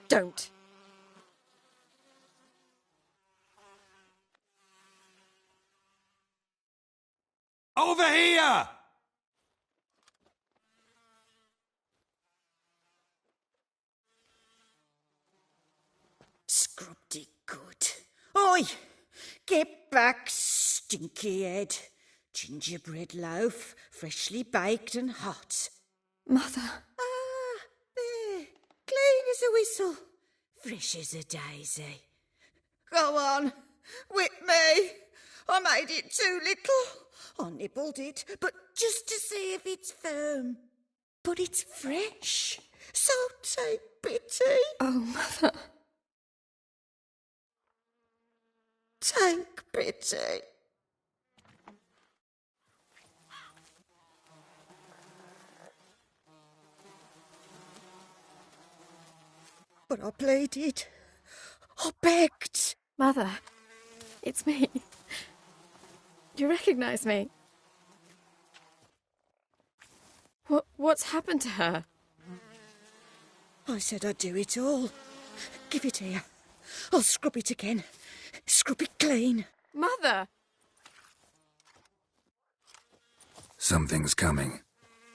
Don't. Over here! Scrubbed good. Oi! Get back, stinky head. Gingerbread loaf, freshly baked and hot. Mother. Ah, there. Clean as a whistle. Fresh as a daisy. Go on. Whip me. I made it too little. I nibbled it, but just to see if it's firm. But it's fresh. So take pity. Oh, Mother. Take pity. But I pleaded. I begged. Mother, it's me. Do you recognize me? What's happened to her? I said I'd do it all. Give it here. I'll scrub it again. Scrub it clean. Mother! Something's coming.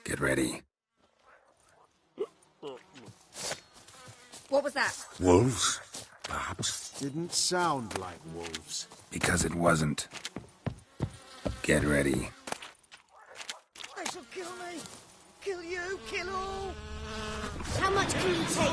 Get ready. What was that? Wolves, perhaps? Didn't sound like wolves. Because it wasn't. Get ready. They shall kill me. Kill you, kill all. How much can you take?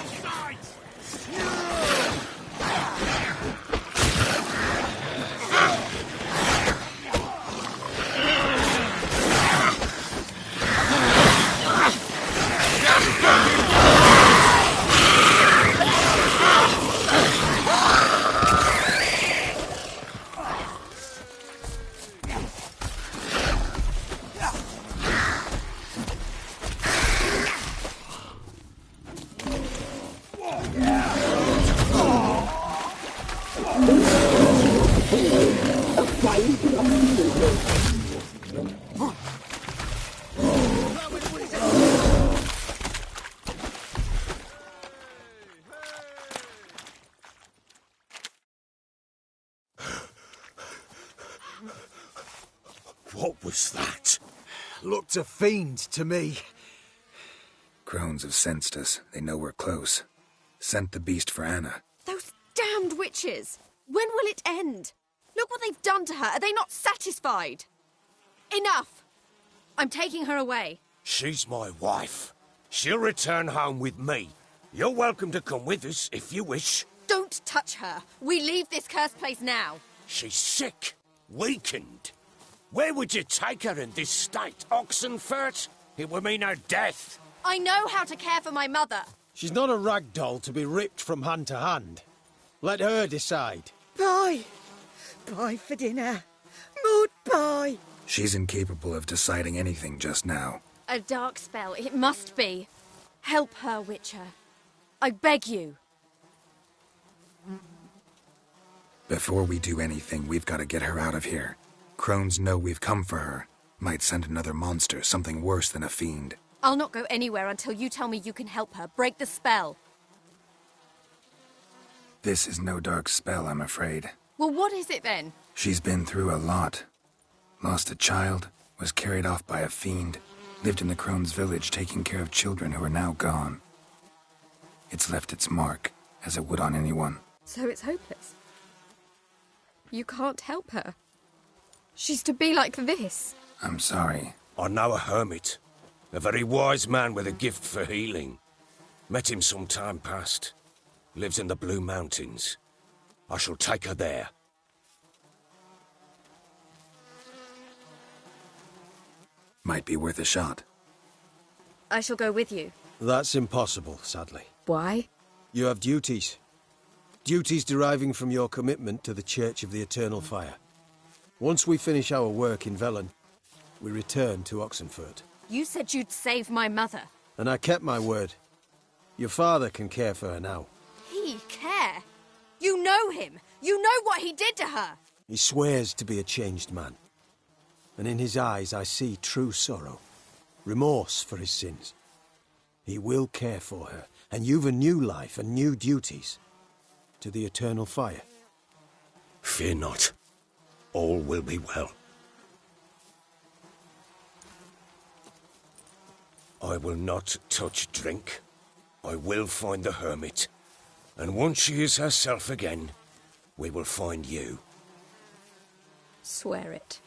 What was that? Looked a fiend to me. Crones have sensed us. They know we're close. Sent the beast for Anna. Those damned witches! When will it end? Look what they've done to her. Are they not satisfied? Enough! I'm taking her away. She's my wife. She'll return home with me. You're welcome to come with us if you wish. Don't touch her. We leave this cursed place now. She's sick, weakened. Where would you take her in this state? Oxenfurt? It would mean her death. I know how to care for my mother. She's not a rag doll to be ripped from hand to hand. Let her decide. Pie. Pie for dinner. Mood pie. She's incapable of deciding anything just now. A dark spell. It must be. Help her, Witcher. I beg you. Before we do anything, we've got to get her out of here. Crones know we've come for her. Might send another monster, something worse than a fiend. I'll not go anywhere until you tell me you can help her. Break the spell. This is no dark spell, I'm afraid. Well, what is it then? She's been through a lot. Lost a child, was carried off by a fiend, lived in the Crone's village taking care of children who are now gone. It's left its mark, as it would on anyone. So it's hopeless. You can't help her. She's to be like this. I'm sorry. I know a hermit. A very wise man with a gift for healing. Met him some time past. Lives in the Blue Mountains. I shall take her there. Might be worth a shot. I shall go with you. That's impossible, sadly. Why? You have duties. Duties deriving from your commitment to the Church of the Eternal Fire. Once we finish our work in Velen, we return to Oxenfurt. You said you'd save my mother. And I kept my word. Your father can care for her now. He care? You know him. You know what he did to her. He swears to be a changed man. And in his eyes I see true sorrow. Remorse for his sins. He will care for her, and you've a new life and new duties. To the Eternal Fire. Fear not. All will be well. I will not touch drink. I will find the hermit. And once she is herself again, we will find you. Swear it.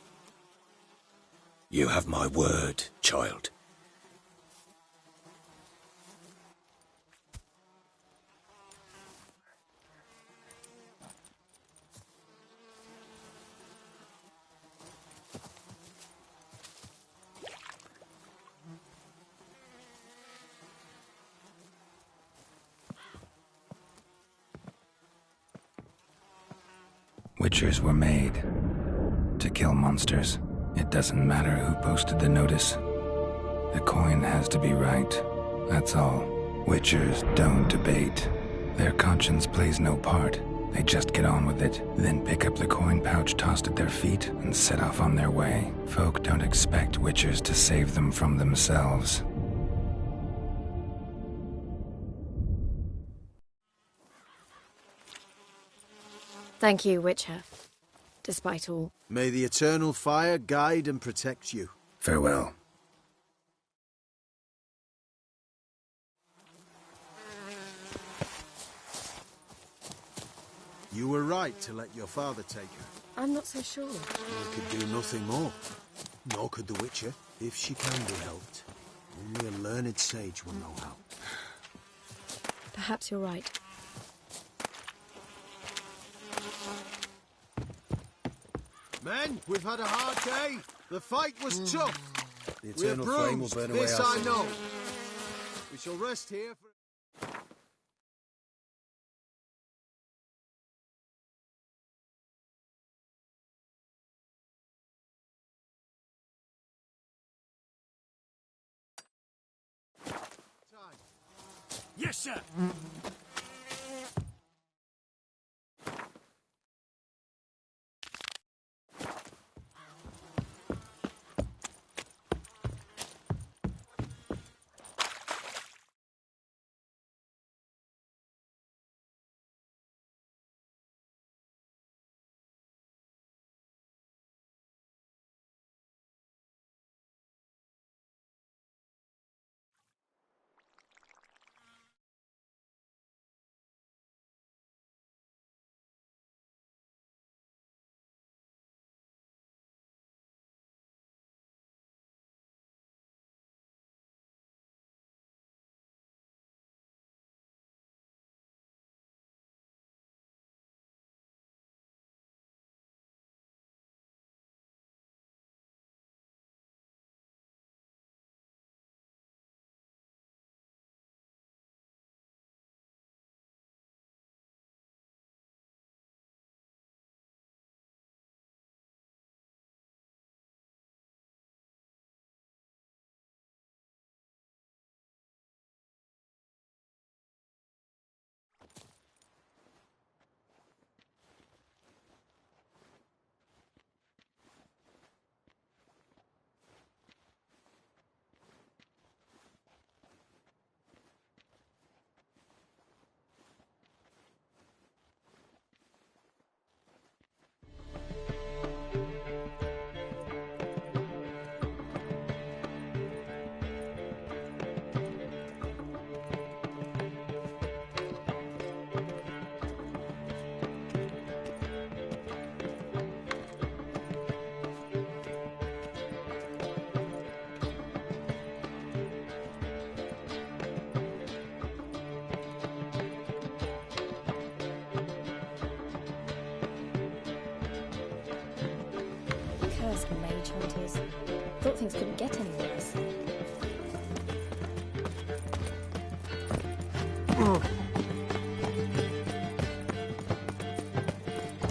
You have my word, child. Witchers were made to kill monsters. It doesn't matter who posted the notice. The coin has to be right. That's all. Witchers don't debate. Their conscience plays no part. They just get on with it, then pick up the coin pouch tossed at their feet and set off on their way. Folk don't expect witchers to save them from themselves. Thank you, Witcher. Despite all. May the Eternal Fire guide and protect you. Farewell. You were right to let your father take her. I'm not so sure. You could do nothing more. Nor could the Witcher, if she can be helped. Only a learned sage will know how. Perhaps you're right. Men, we've had a hard day. The fight was tough. The Eternal We're bruised, Flame will burn away this our I sins. know. We shall rest here for... Yes, sir. mage hunters. Thought things couldn't get any worse.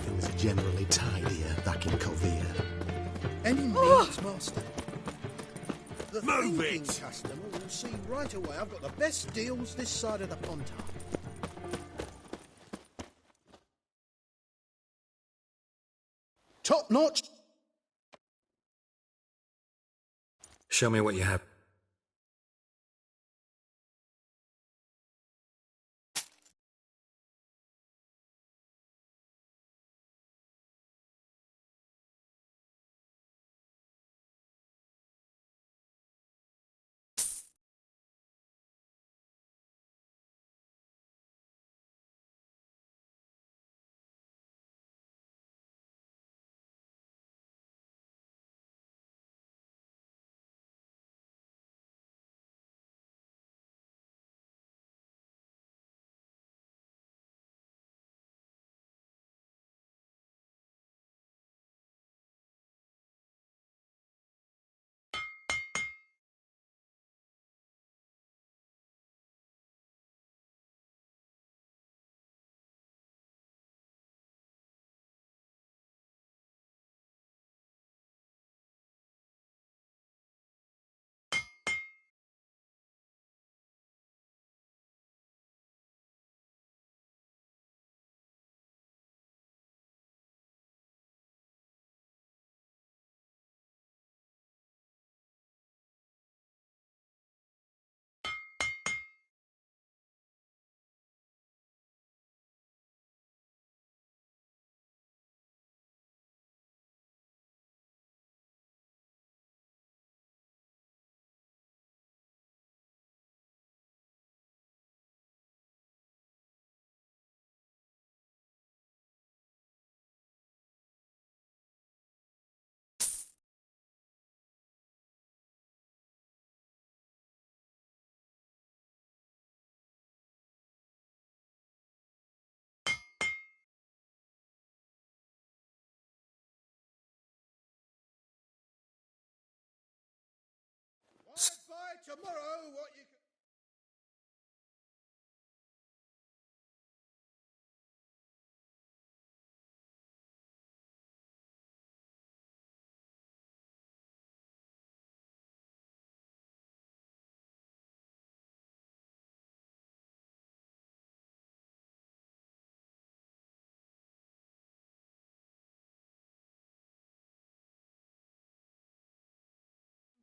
Things are generally tidier back in Calvia. Any means, master. The Move thinking it! customer will see right away I've got the best deals this side of the Pontar. Top notch. Show me what you have. By tomorrow, what you...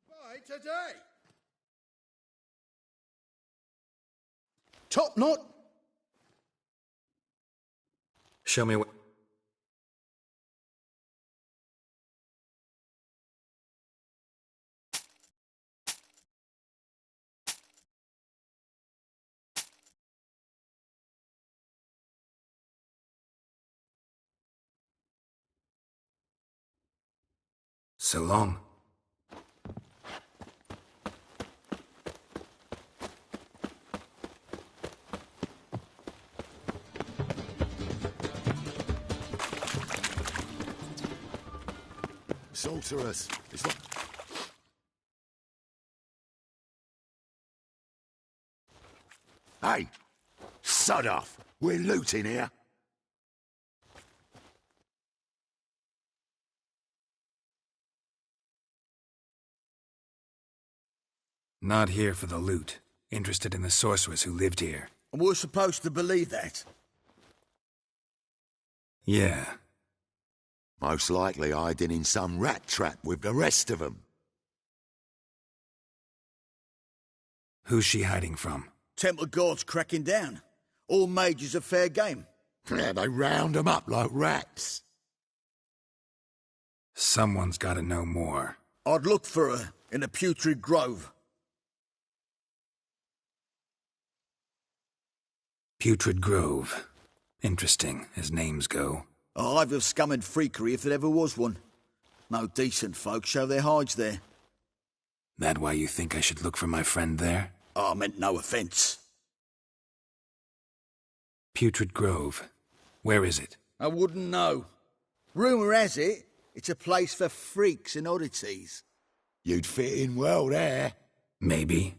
By today. Top knot. Show me what... So long. Sorceress. It's not... Hey! Sod off! We're looting here. Not here for the loot. Interested in the sorceress who lived here. And we're supposed to believe that? Yeah. Most likely hiding in some rat trap with the rest of them. Who's she hiding from? Temple Guard's cracking down. All mages are fair game. Yeah, they round them up like rats. Someone's gotta know more. I'd look for her in a putrid grove. Putrid Grove. Interesting, as names go. A hive of scum and freakery if there ever was one. No decent folk show their hides there. That why you think I should look for my friend there? I meant no offence. Putrid Grove. Where is it? I wouldn't know. Rumour has it, It's a place for freaks and oddities. You'd fit in well there. Maybe.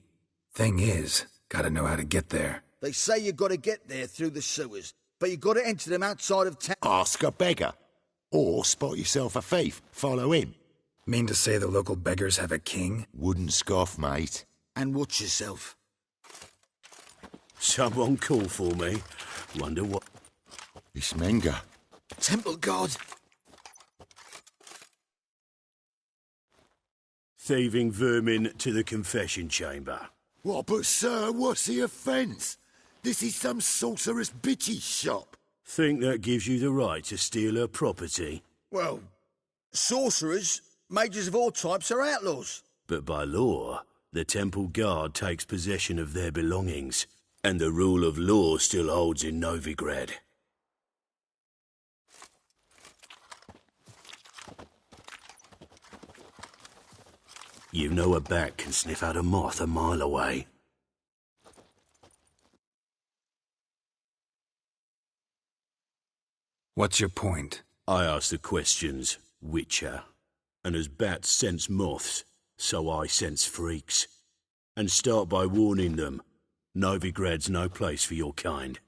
Thing is, gotta know how to get there. They say you gotta get there through the sewers, but you gotta enter them outside of town. Ask a beggar. Or spot yourself a thief. Follow him. Mean to say the local beggars have a king? Wouldn't scoff, mate. And watch yourself. Someone call for me. Wonder what... It's Menga. Temple God. Thieving vermin to the confession chamber. What, but sir, what's the offence? This is some sorcerer's bitchy shop. Think that gives you the right to steal her property? Well, sorcerers, mages of all types are outlaws. But by law, the temple guard takes possession of their belongings, and the rule of law still holds in Novigrad. You know a bat can sniff out a moth a mile away. What's your point? I ask the questions, Witcher. And as bats sense moths, so I sense freaks. And start by warning them, Novigrad's no place for your kind.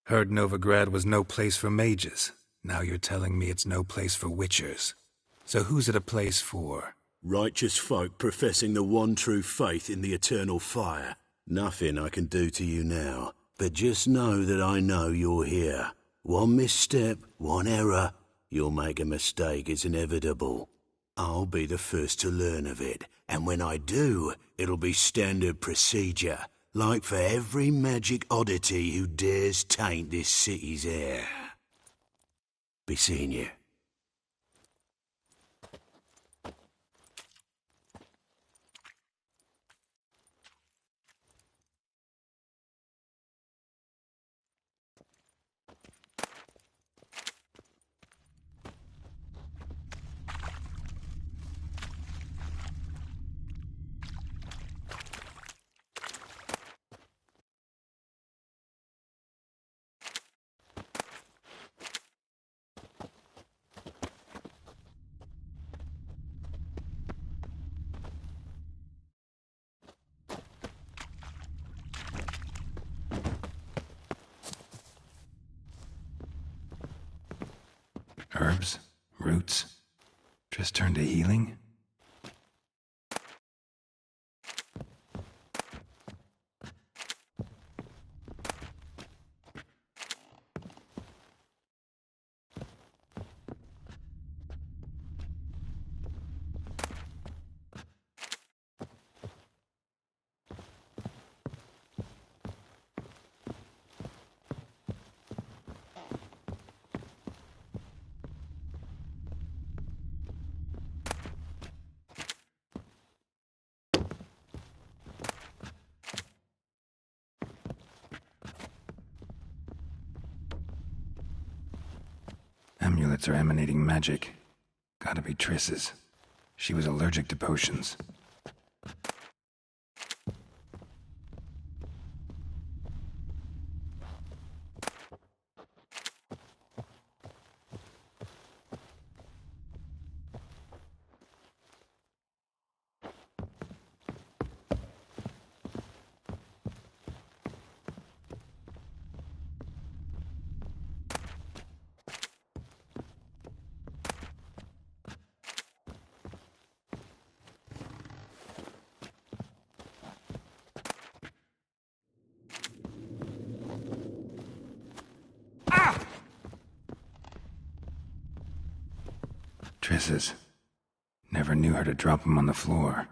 Heard Novigrad was no place for mages. Now you're telling me it's no place for witchers. So who's it a place for? Righteous folk professing the one true faith in the eternal fire. Nothing I can do to you now, but just know that I know you're here. One misstep, one error, you'll make a mistake, it's inevitable. I'll be the first to learn of it, and when I do, it'll be standard procedure, like for every magic oddity who dares taint this city's air. Be seeing you. Herbs? Roots? Just turned to healing? Amulets are emanating magic. Gotta be Triss's. She was allergic to potions. Triss's. Never knew her to drop them on the floor.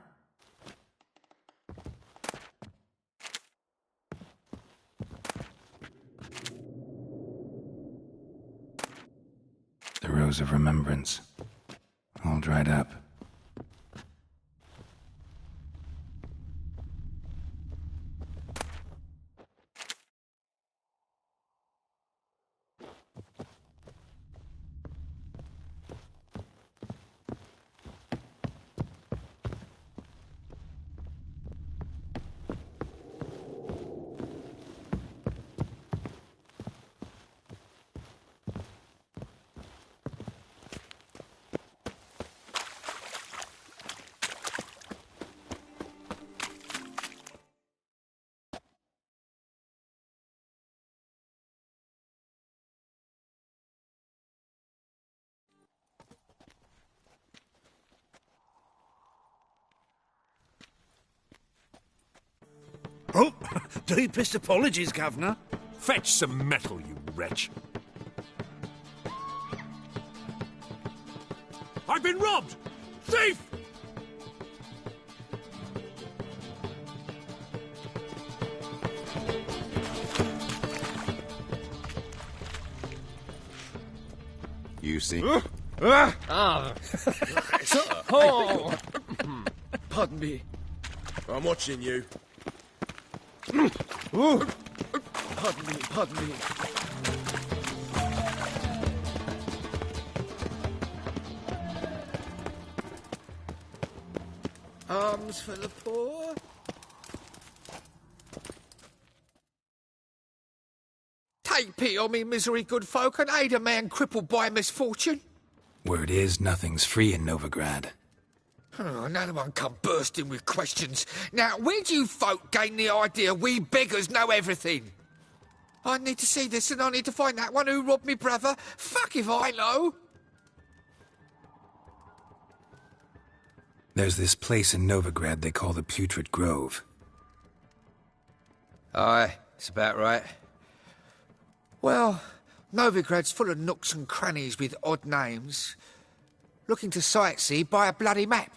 The Rose of Remembrance. All dried up. Oh, deepest apologies, Governor. Fetch some metal, you wretch. I've been robbed! Thief! You see? Oh. Pardon me. I'm watching you. Pardon me, pardon me. Arms for the poor. Take pity on me, misery, good folk, and aid a man crippled by misfortune. Word is, nothing's free in Novigrad. Oh, another one come bursting with questions. Now, where do you folk gain the idea we beggars know everything? I need to see this, and I need to find that one who robbed me brother. Fuck if I know. There's this place in Novigrad they call the Putrid Grove. Aye, it's about right. Well, Novigrad's full of nooks and crannies with odd names. Looking to sightsee, buy a bloody map.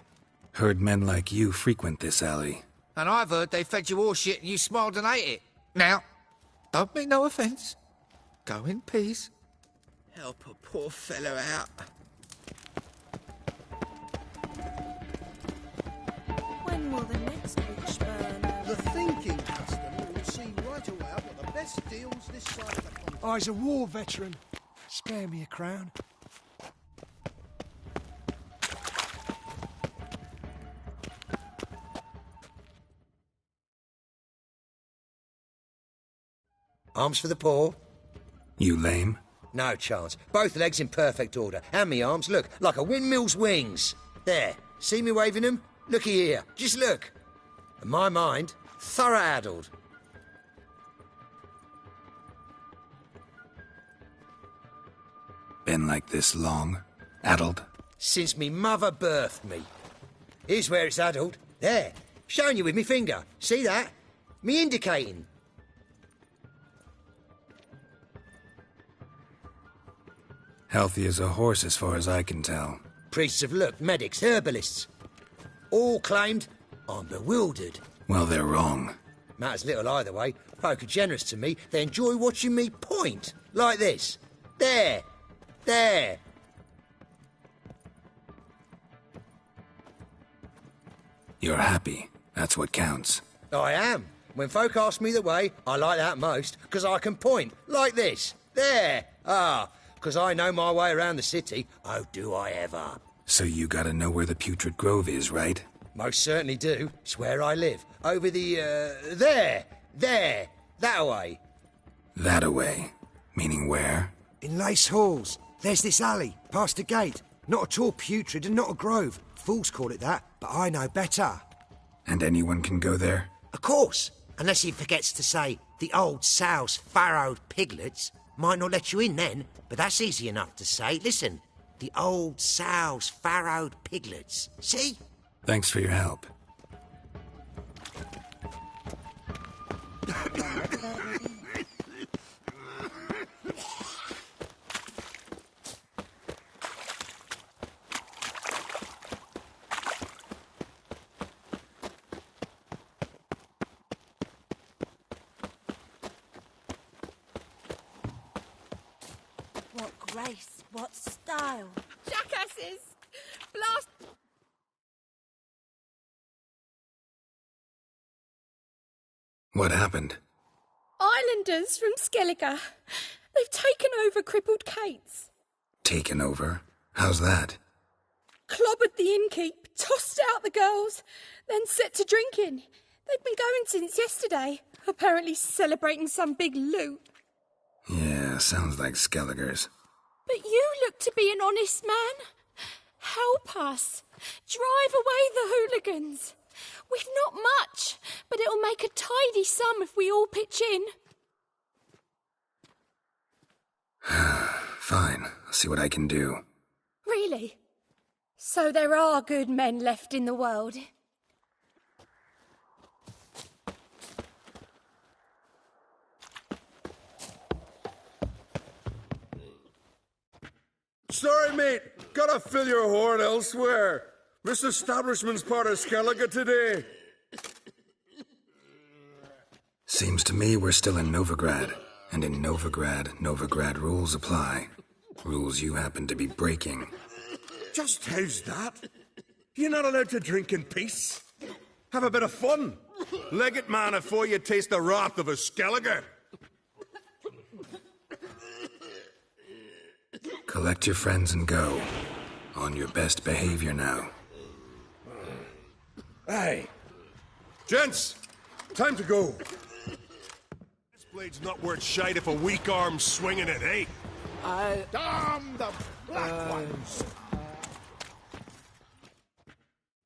Heard men like you frequent this alley. And I've heard they fed you all shit and you smiled and ate it. Now, don't mean no offence. Go in peace. Help a poor fellow out. When will the next witch burn? The thinking customer will see right away I've got the best deals this side of the pond. I's a war veteran. Spare me a crown. Arms for the poor? You lame? No chance. Both legs in perfect order. And me arms, look, like a windmill's wings. There. See me waving them? Looky here. Just look. And my mind, thorough addled. Been like this long? Addled? Since me mother birthed me. Here's where it's addled. There. Showing you with me finger. See that? Me indicating. Healthy as a horse as far as I can tell. Priests have looked, medics, herbalists. All claimed I'm bewildered. Well, they're wrong. Matters little either way. Folk are generous to me. They enjoy watching me point. Like this. There. There. You're happy. That's what counts. I am. When folk ask me the way, I like that most, because I can point. Like this. There. Ah. Because I know my way around the city. Oh, do I ever. So you gotta know where the Putrid Grove is, right? Most certainly do. It's where I live. Over the, there. There. That way. That away. Meaning where? In Lace Halls. There's this alley, past the gate. Not at all putrid and not a grove. Fools call it that, but I know better. And anyone can go there? Of course. Unless he forgets to say, the old sow's farrowed piglets. Might not let you in then, but that's easy enough to say. Listen, the old sow's farrowed piglets. See? Thanks for your help. What grace, what style. Jackasses! Blast! What happened? Islanders from Skellige. They've taken over crippled Kate's. Taken over? How's that? Clobbered the innkeep, tossed out the girls, then set to drinking. They've been going since yesterday, apparently celebrating some big loot. Yeah, sounds like Skellige's. But you look to be an honest man. Help us. Drive away the hooligans. We've not much, but it'll make a tidy sum if we all pitch in. Fine, I'll see what I can do. Really? So there are good men left in the world? Sorry, mate. Gotta fill your horn elsewhere. This establishment's part of Skellige today. Seems to me we're still in Novigrad. And in Novigrad rules apply. Rules you happen to be breaking. Just how's that? You're not allowed to drink in peace? Have a bit of fun. Leg it, man, afore you taste the wrath of a Skellige. Collect your friends and go. On your best behavior now. Aye. Gents, time to go. This blade's not worth shite if a weak arm's swinging it, eh? Damn the black ones!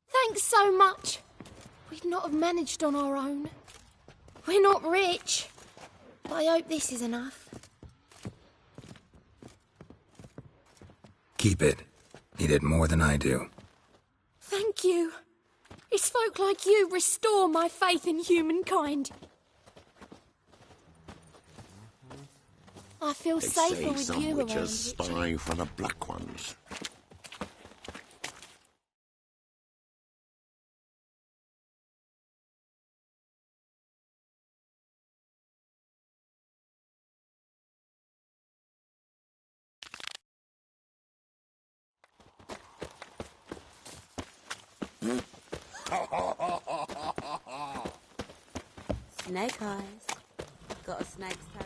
Thanks so much. We'd not have managed on our own. We're not rich. But I hope this is enough. Keep it. You did more than I do. Thank you. It's folk like you restore my faith in humankind. I feel They safer say with some you around, witches Richard. spy for the black ones. Snake eyes. Got a snake's tongue.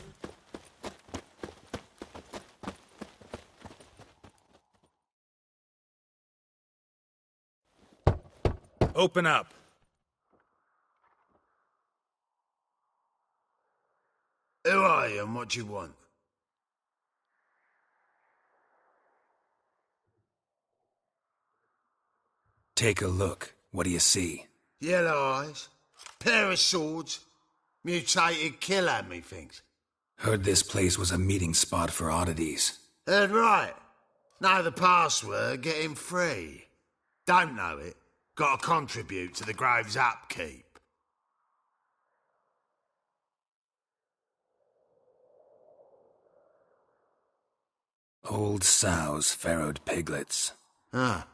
Open up. Who are you and what do you want? Take a look. What do you see? Yellow eyes, pair of swords, mutated killer, methinks. Heard this place was a meeting spot for oddities. Heard right. Know the password, get him free. Don't know it, gotta contribute to the Grove's upkeep. Old sows farrowed piglets. Ah.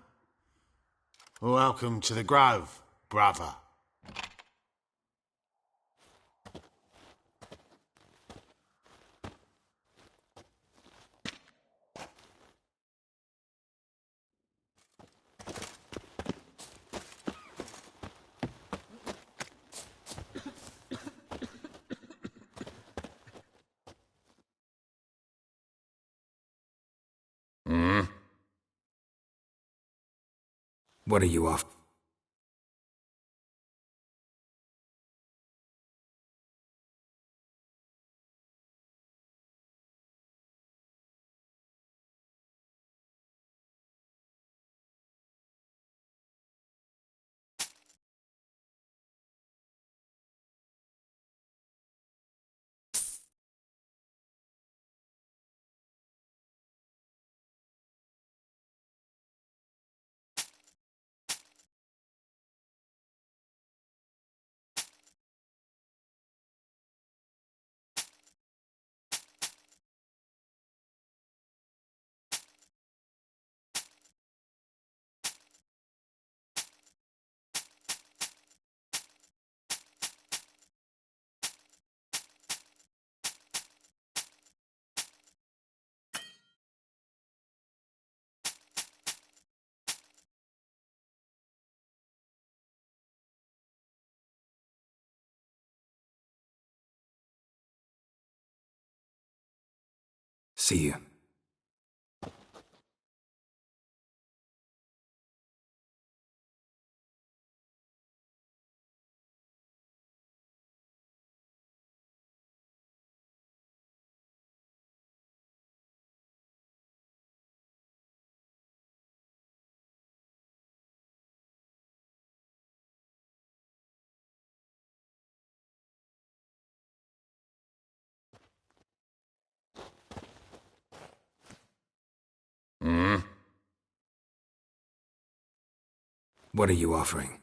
Welcome to the Grove, brother. What are you off? See you. What are you offering?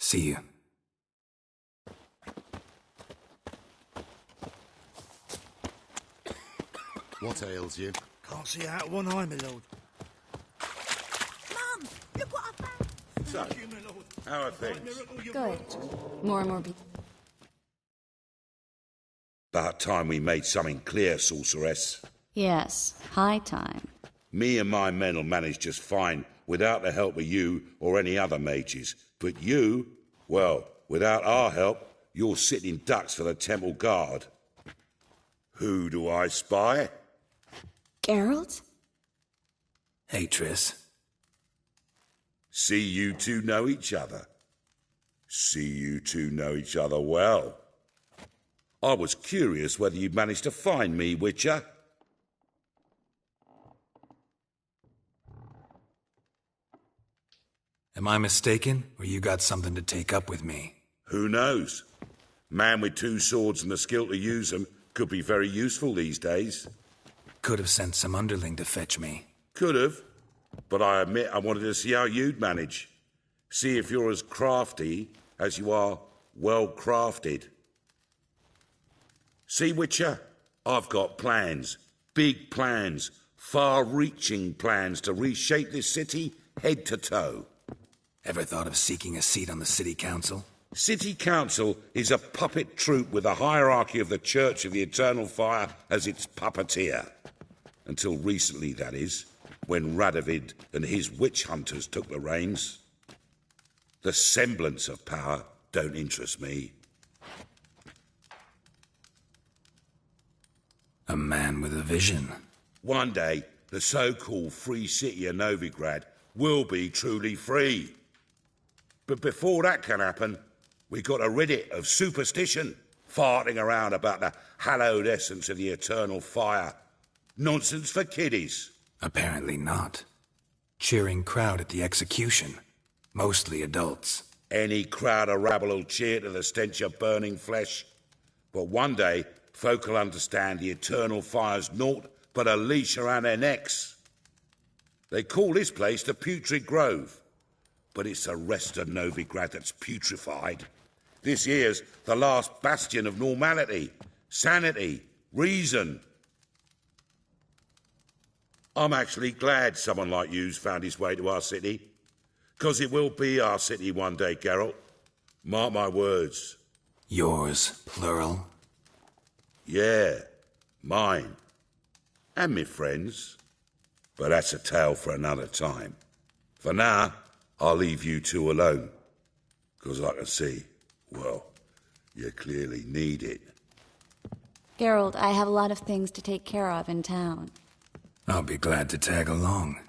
See you. What ails you? Can't see out of one eye, my lord. Mum, look what I found. So, how are things? Good. More and more people. About time we made something clear, sorceress. Yes, high time. Me and my men'll manage just fine without the help of you or any other mages. But you, well, without our help, you're sitting ducks for the temple guard. Who do I spy? Geralt? Hey, Triss. See you two know each other. See you two know each other well. I was curious whether you'd managed to find me, Witcher. Am I mistaken, or you got something to take up with me? Who knows? Man with two swords and the skill to use them could be very useful these days. Could have sent some underling to fetch me. Could have, but I admit I wanted to see how you'd manage. See if you're as crafty as you are well-crafted. See, Witcher, I've got plans. Big plans. Far-reaching plans to reshape this city head to toe. Ever thought of seeking a seat on the city council? City council is a puppet troupe with the hierarchy of the Church of the Eternal Fire as its puppeteer. Until recently, that is, when Radovid and his witch hunters took the reins. The semblance of power don't interest me. A man with a vision. One day, the so-called free city of Novigrad will be truly free. But before that can happen, we got to rid it of superstition, farting around about the hallowed essence of the eternal fire. Nonsense for kiddies. Apparently not. Cheering crowd at the execution. Mostly adults. Any crowd of rabble will cheer to the stench of burning flesh. But one day, folk will understand the eternal fire's naught but a leash around their necks. They call this place the Putrid Grove. But it's the rest of Novigrad that's putrefied. This here's the last bastion of normality, sanity, reason. I'm actually glad someone like you's found his way to our city. 'Cause it will be our city one day, Geralt. Mark my words. Yours, plural? Yeah, mine. And me friends. But that's a tale for another time. For now, I'll leave you two alone. 'Cause I can see, well, you clearly need it. Geralt, I have a lot of things to take care of in town. I'll be glad to tag along.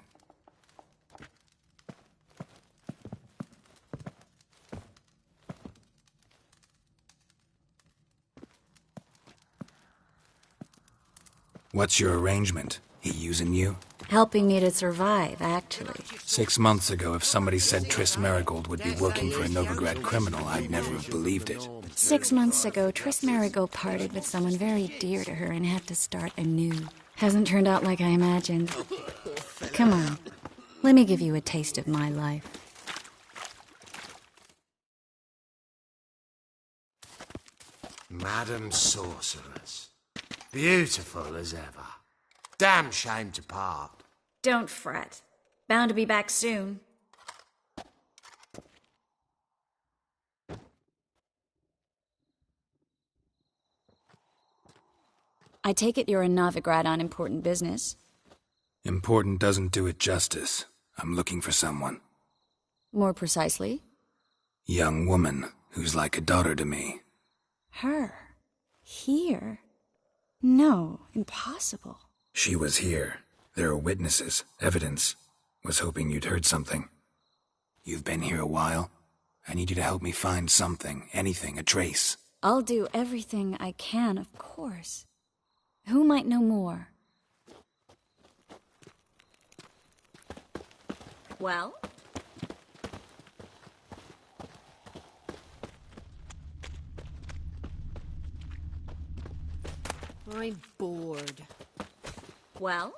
What's your arrangement? He using you? Helping me to survive, actually. 6 months ago, if somebody said Triss Merigold would be working for a Novigrad criminal, I'd never have believed it. 6 months ago, Triss Merigold parted with someone very dear to her and had to start anew. Hasn't turned out like I imagined. Come on, let me give you a taste of my life. Madam Sorceress. Beautiful as ever. Damn shame to part. Don't fret. Bound to be back soon. I take it you're in Novigrad on important business. Important doesn't do it justice. I'm looking for someone. More precisely? Young woman who's like a daughter to me. Her? Here? No, impossible. She was here. There are witnesses, evidence. Was hoping you'd heard something. You've been here a while. I need you to help me find something, anything, a trace. I'll do everything I can, of course. Who might know more? Well? I'm bored. Well?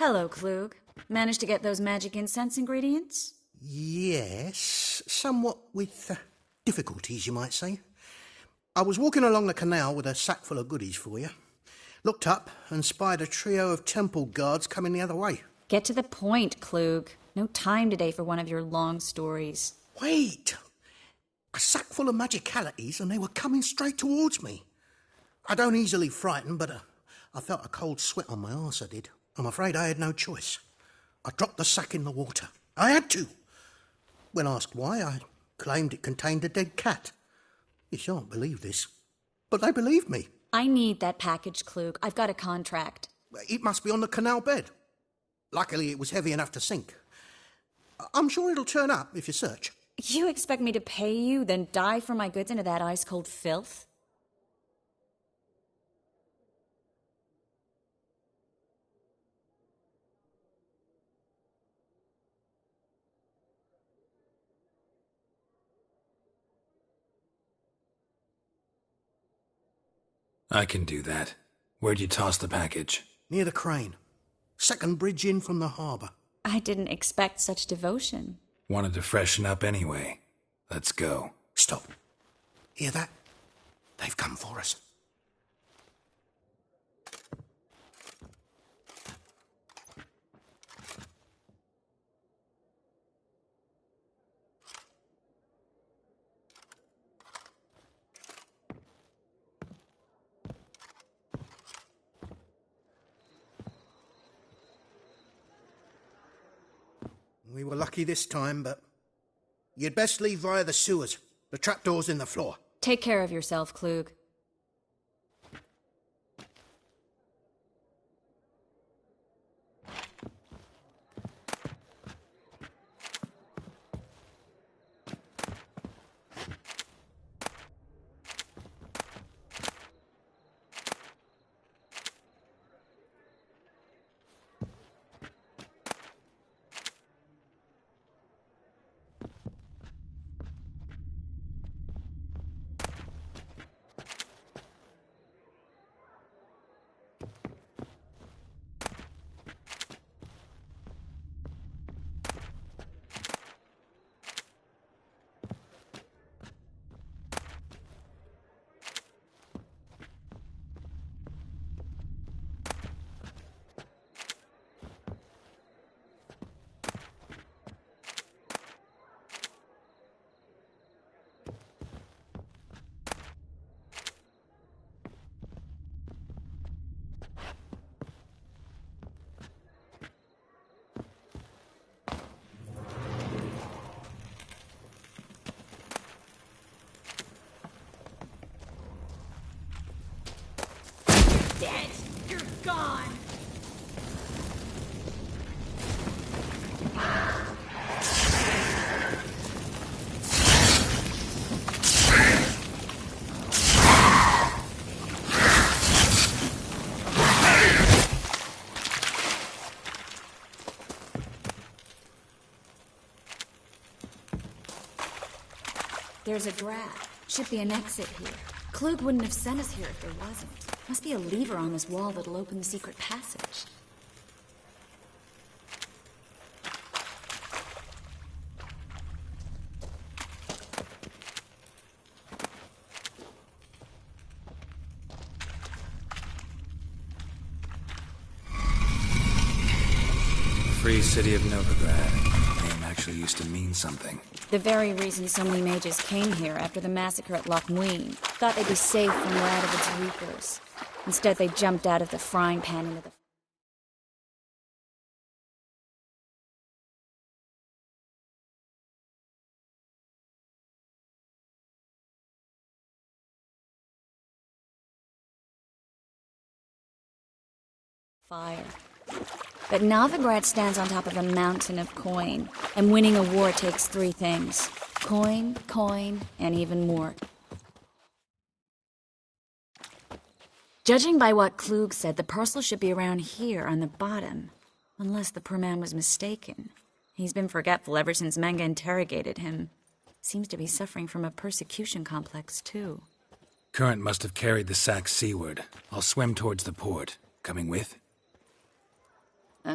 Hello, Klug. Managed to get those magic incense ingredients? Yes, somewhat with difficulties, you might say. I was walking along the canal with a sack full of goodies for you. Looked up and spied a trio of temple guards coming the other way. Get to the point, Klug. No time today for one of your long stories. Wait! A sack full of magicalities and they were coming straight towards me. I don't easily frighten, but I felt a cold sweat on my arse, I did. I'm afraid I had no choice. I dropped the sack in the water. I had to. When asked why, I claimed it contained a dead cat. You shan't believe this, but they believed me. I need that package, Klug. I've got a contract. It must be on the canal bed. Luckily, it was heavy enough to sink. I'm sure it'll turn up if you search. You expect me to pay you, then dive for my goods into that ice-cold filth? I can do that. Where'd you toss the package? Near the crane. Second bridge in from the harbour. I didn't expect such devotion. Wanted to freshen up anyway. Let's go. Stop. Hear that? They've come for us. We were lucky this time, but you'd best leave via the sewers. The trapdoor's in the floor. Take care of yourself, Klug. Dead! You're gone! There's a draft. Should be an exit here. Klug wouldn't have sent us here if there wasn't. Must be a lever on this wall that'll open the secret passage. Free city of Novigrad. Name actually used to mean something. The very reason so many mages came here after the massacre at Loch Muin. Thought they'd be safe from Radovid's reapers. Instead, they jumped out of the frying pan into the... fire. But Novigrad stands on top of a mountain of coin, and winning a war takes three things. Coin, coin, and even more. Judging by what Klug said, the parcel should be around here on the bottom. Unless the poor man was mistaken. He's been forgetful ever since Manga interrogated him. Seems to be suffering from a persecution complex, too. Current must have carried the sack seaward. I'll swim towards the port. Coming with?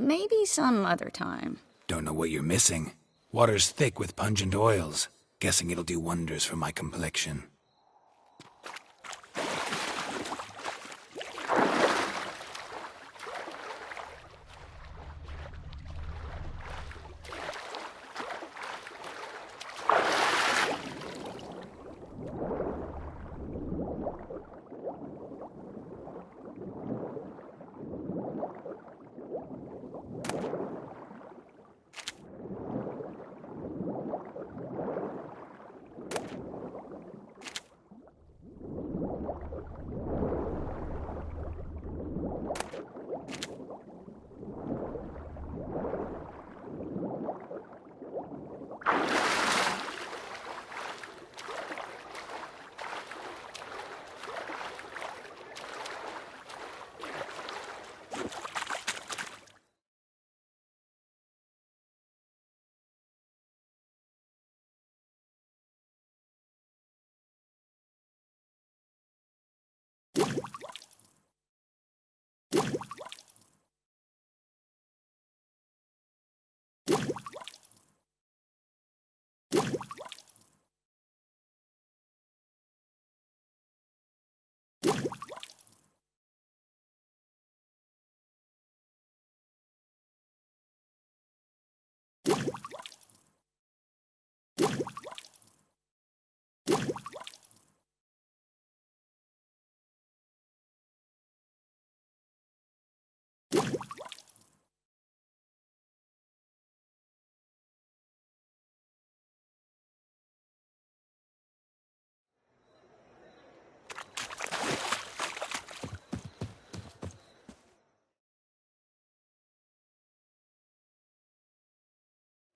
Maybe some other time. Don't know what you're missing. Water's thick with pungent oils. Guessing it'll do wonders for my complexion.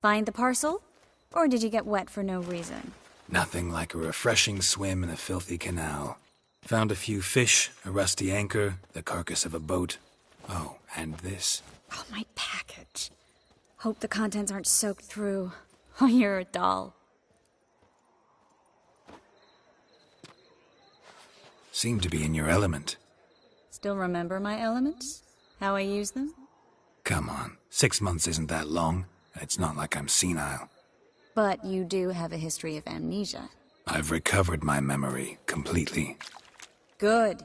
Find the parcel? Or did you get wet for no reason? Nothing like a refreshing swim in a filthy canal. Found a few fish, a rusty anchor, the carcass of a boat. Oh, and this. Oh, my package. Hope the contents aren't soaked through. Oh, you're a doll. Seem to be in your element. Still remember my elements? How I use them? Come on, 6 months isn't that long. It's not like I'm senile. But you do have a history of amnesia. I've recovered my memory completely. Good.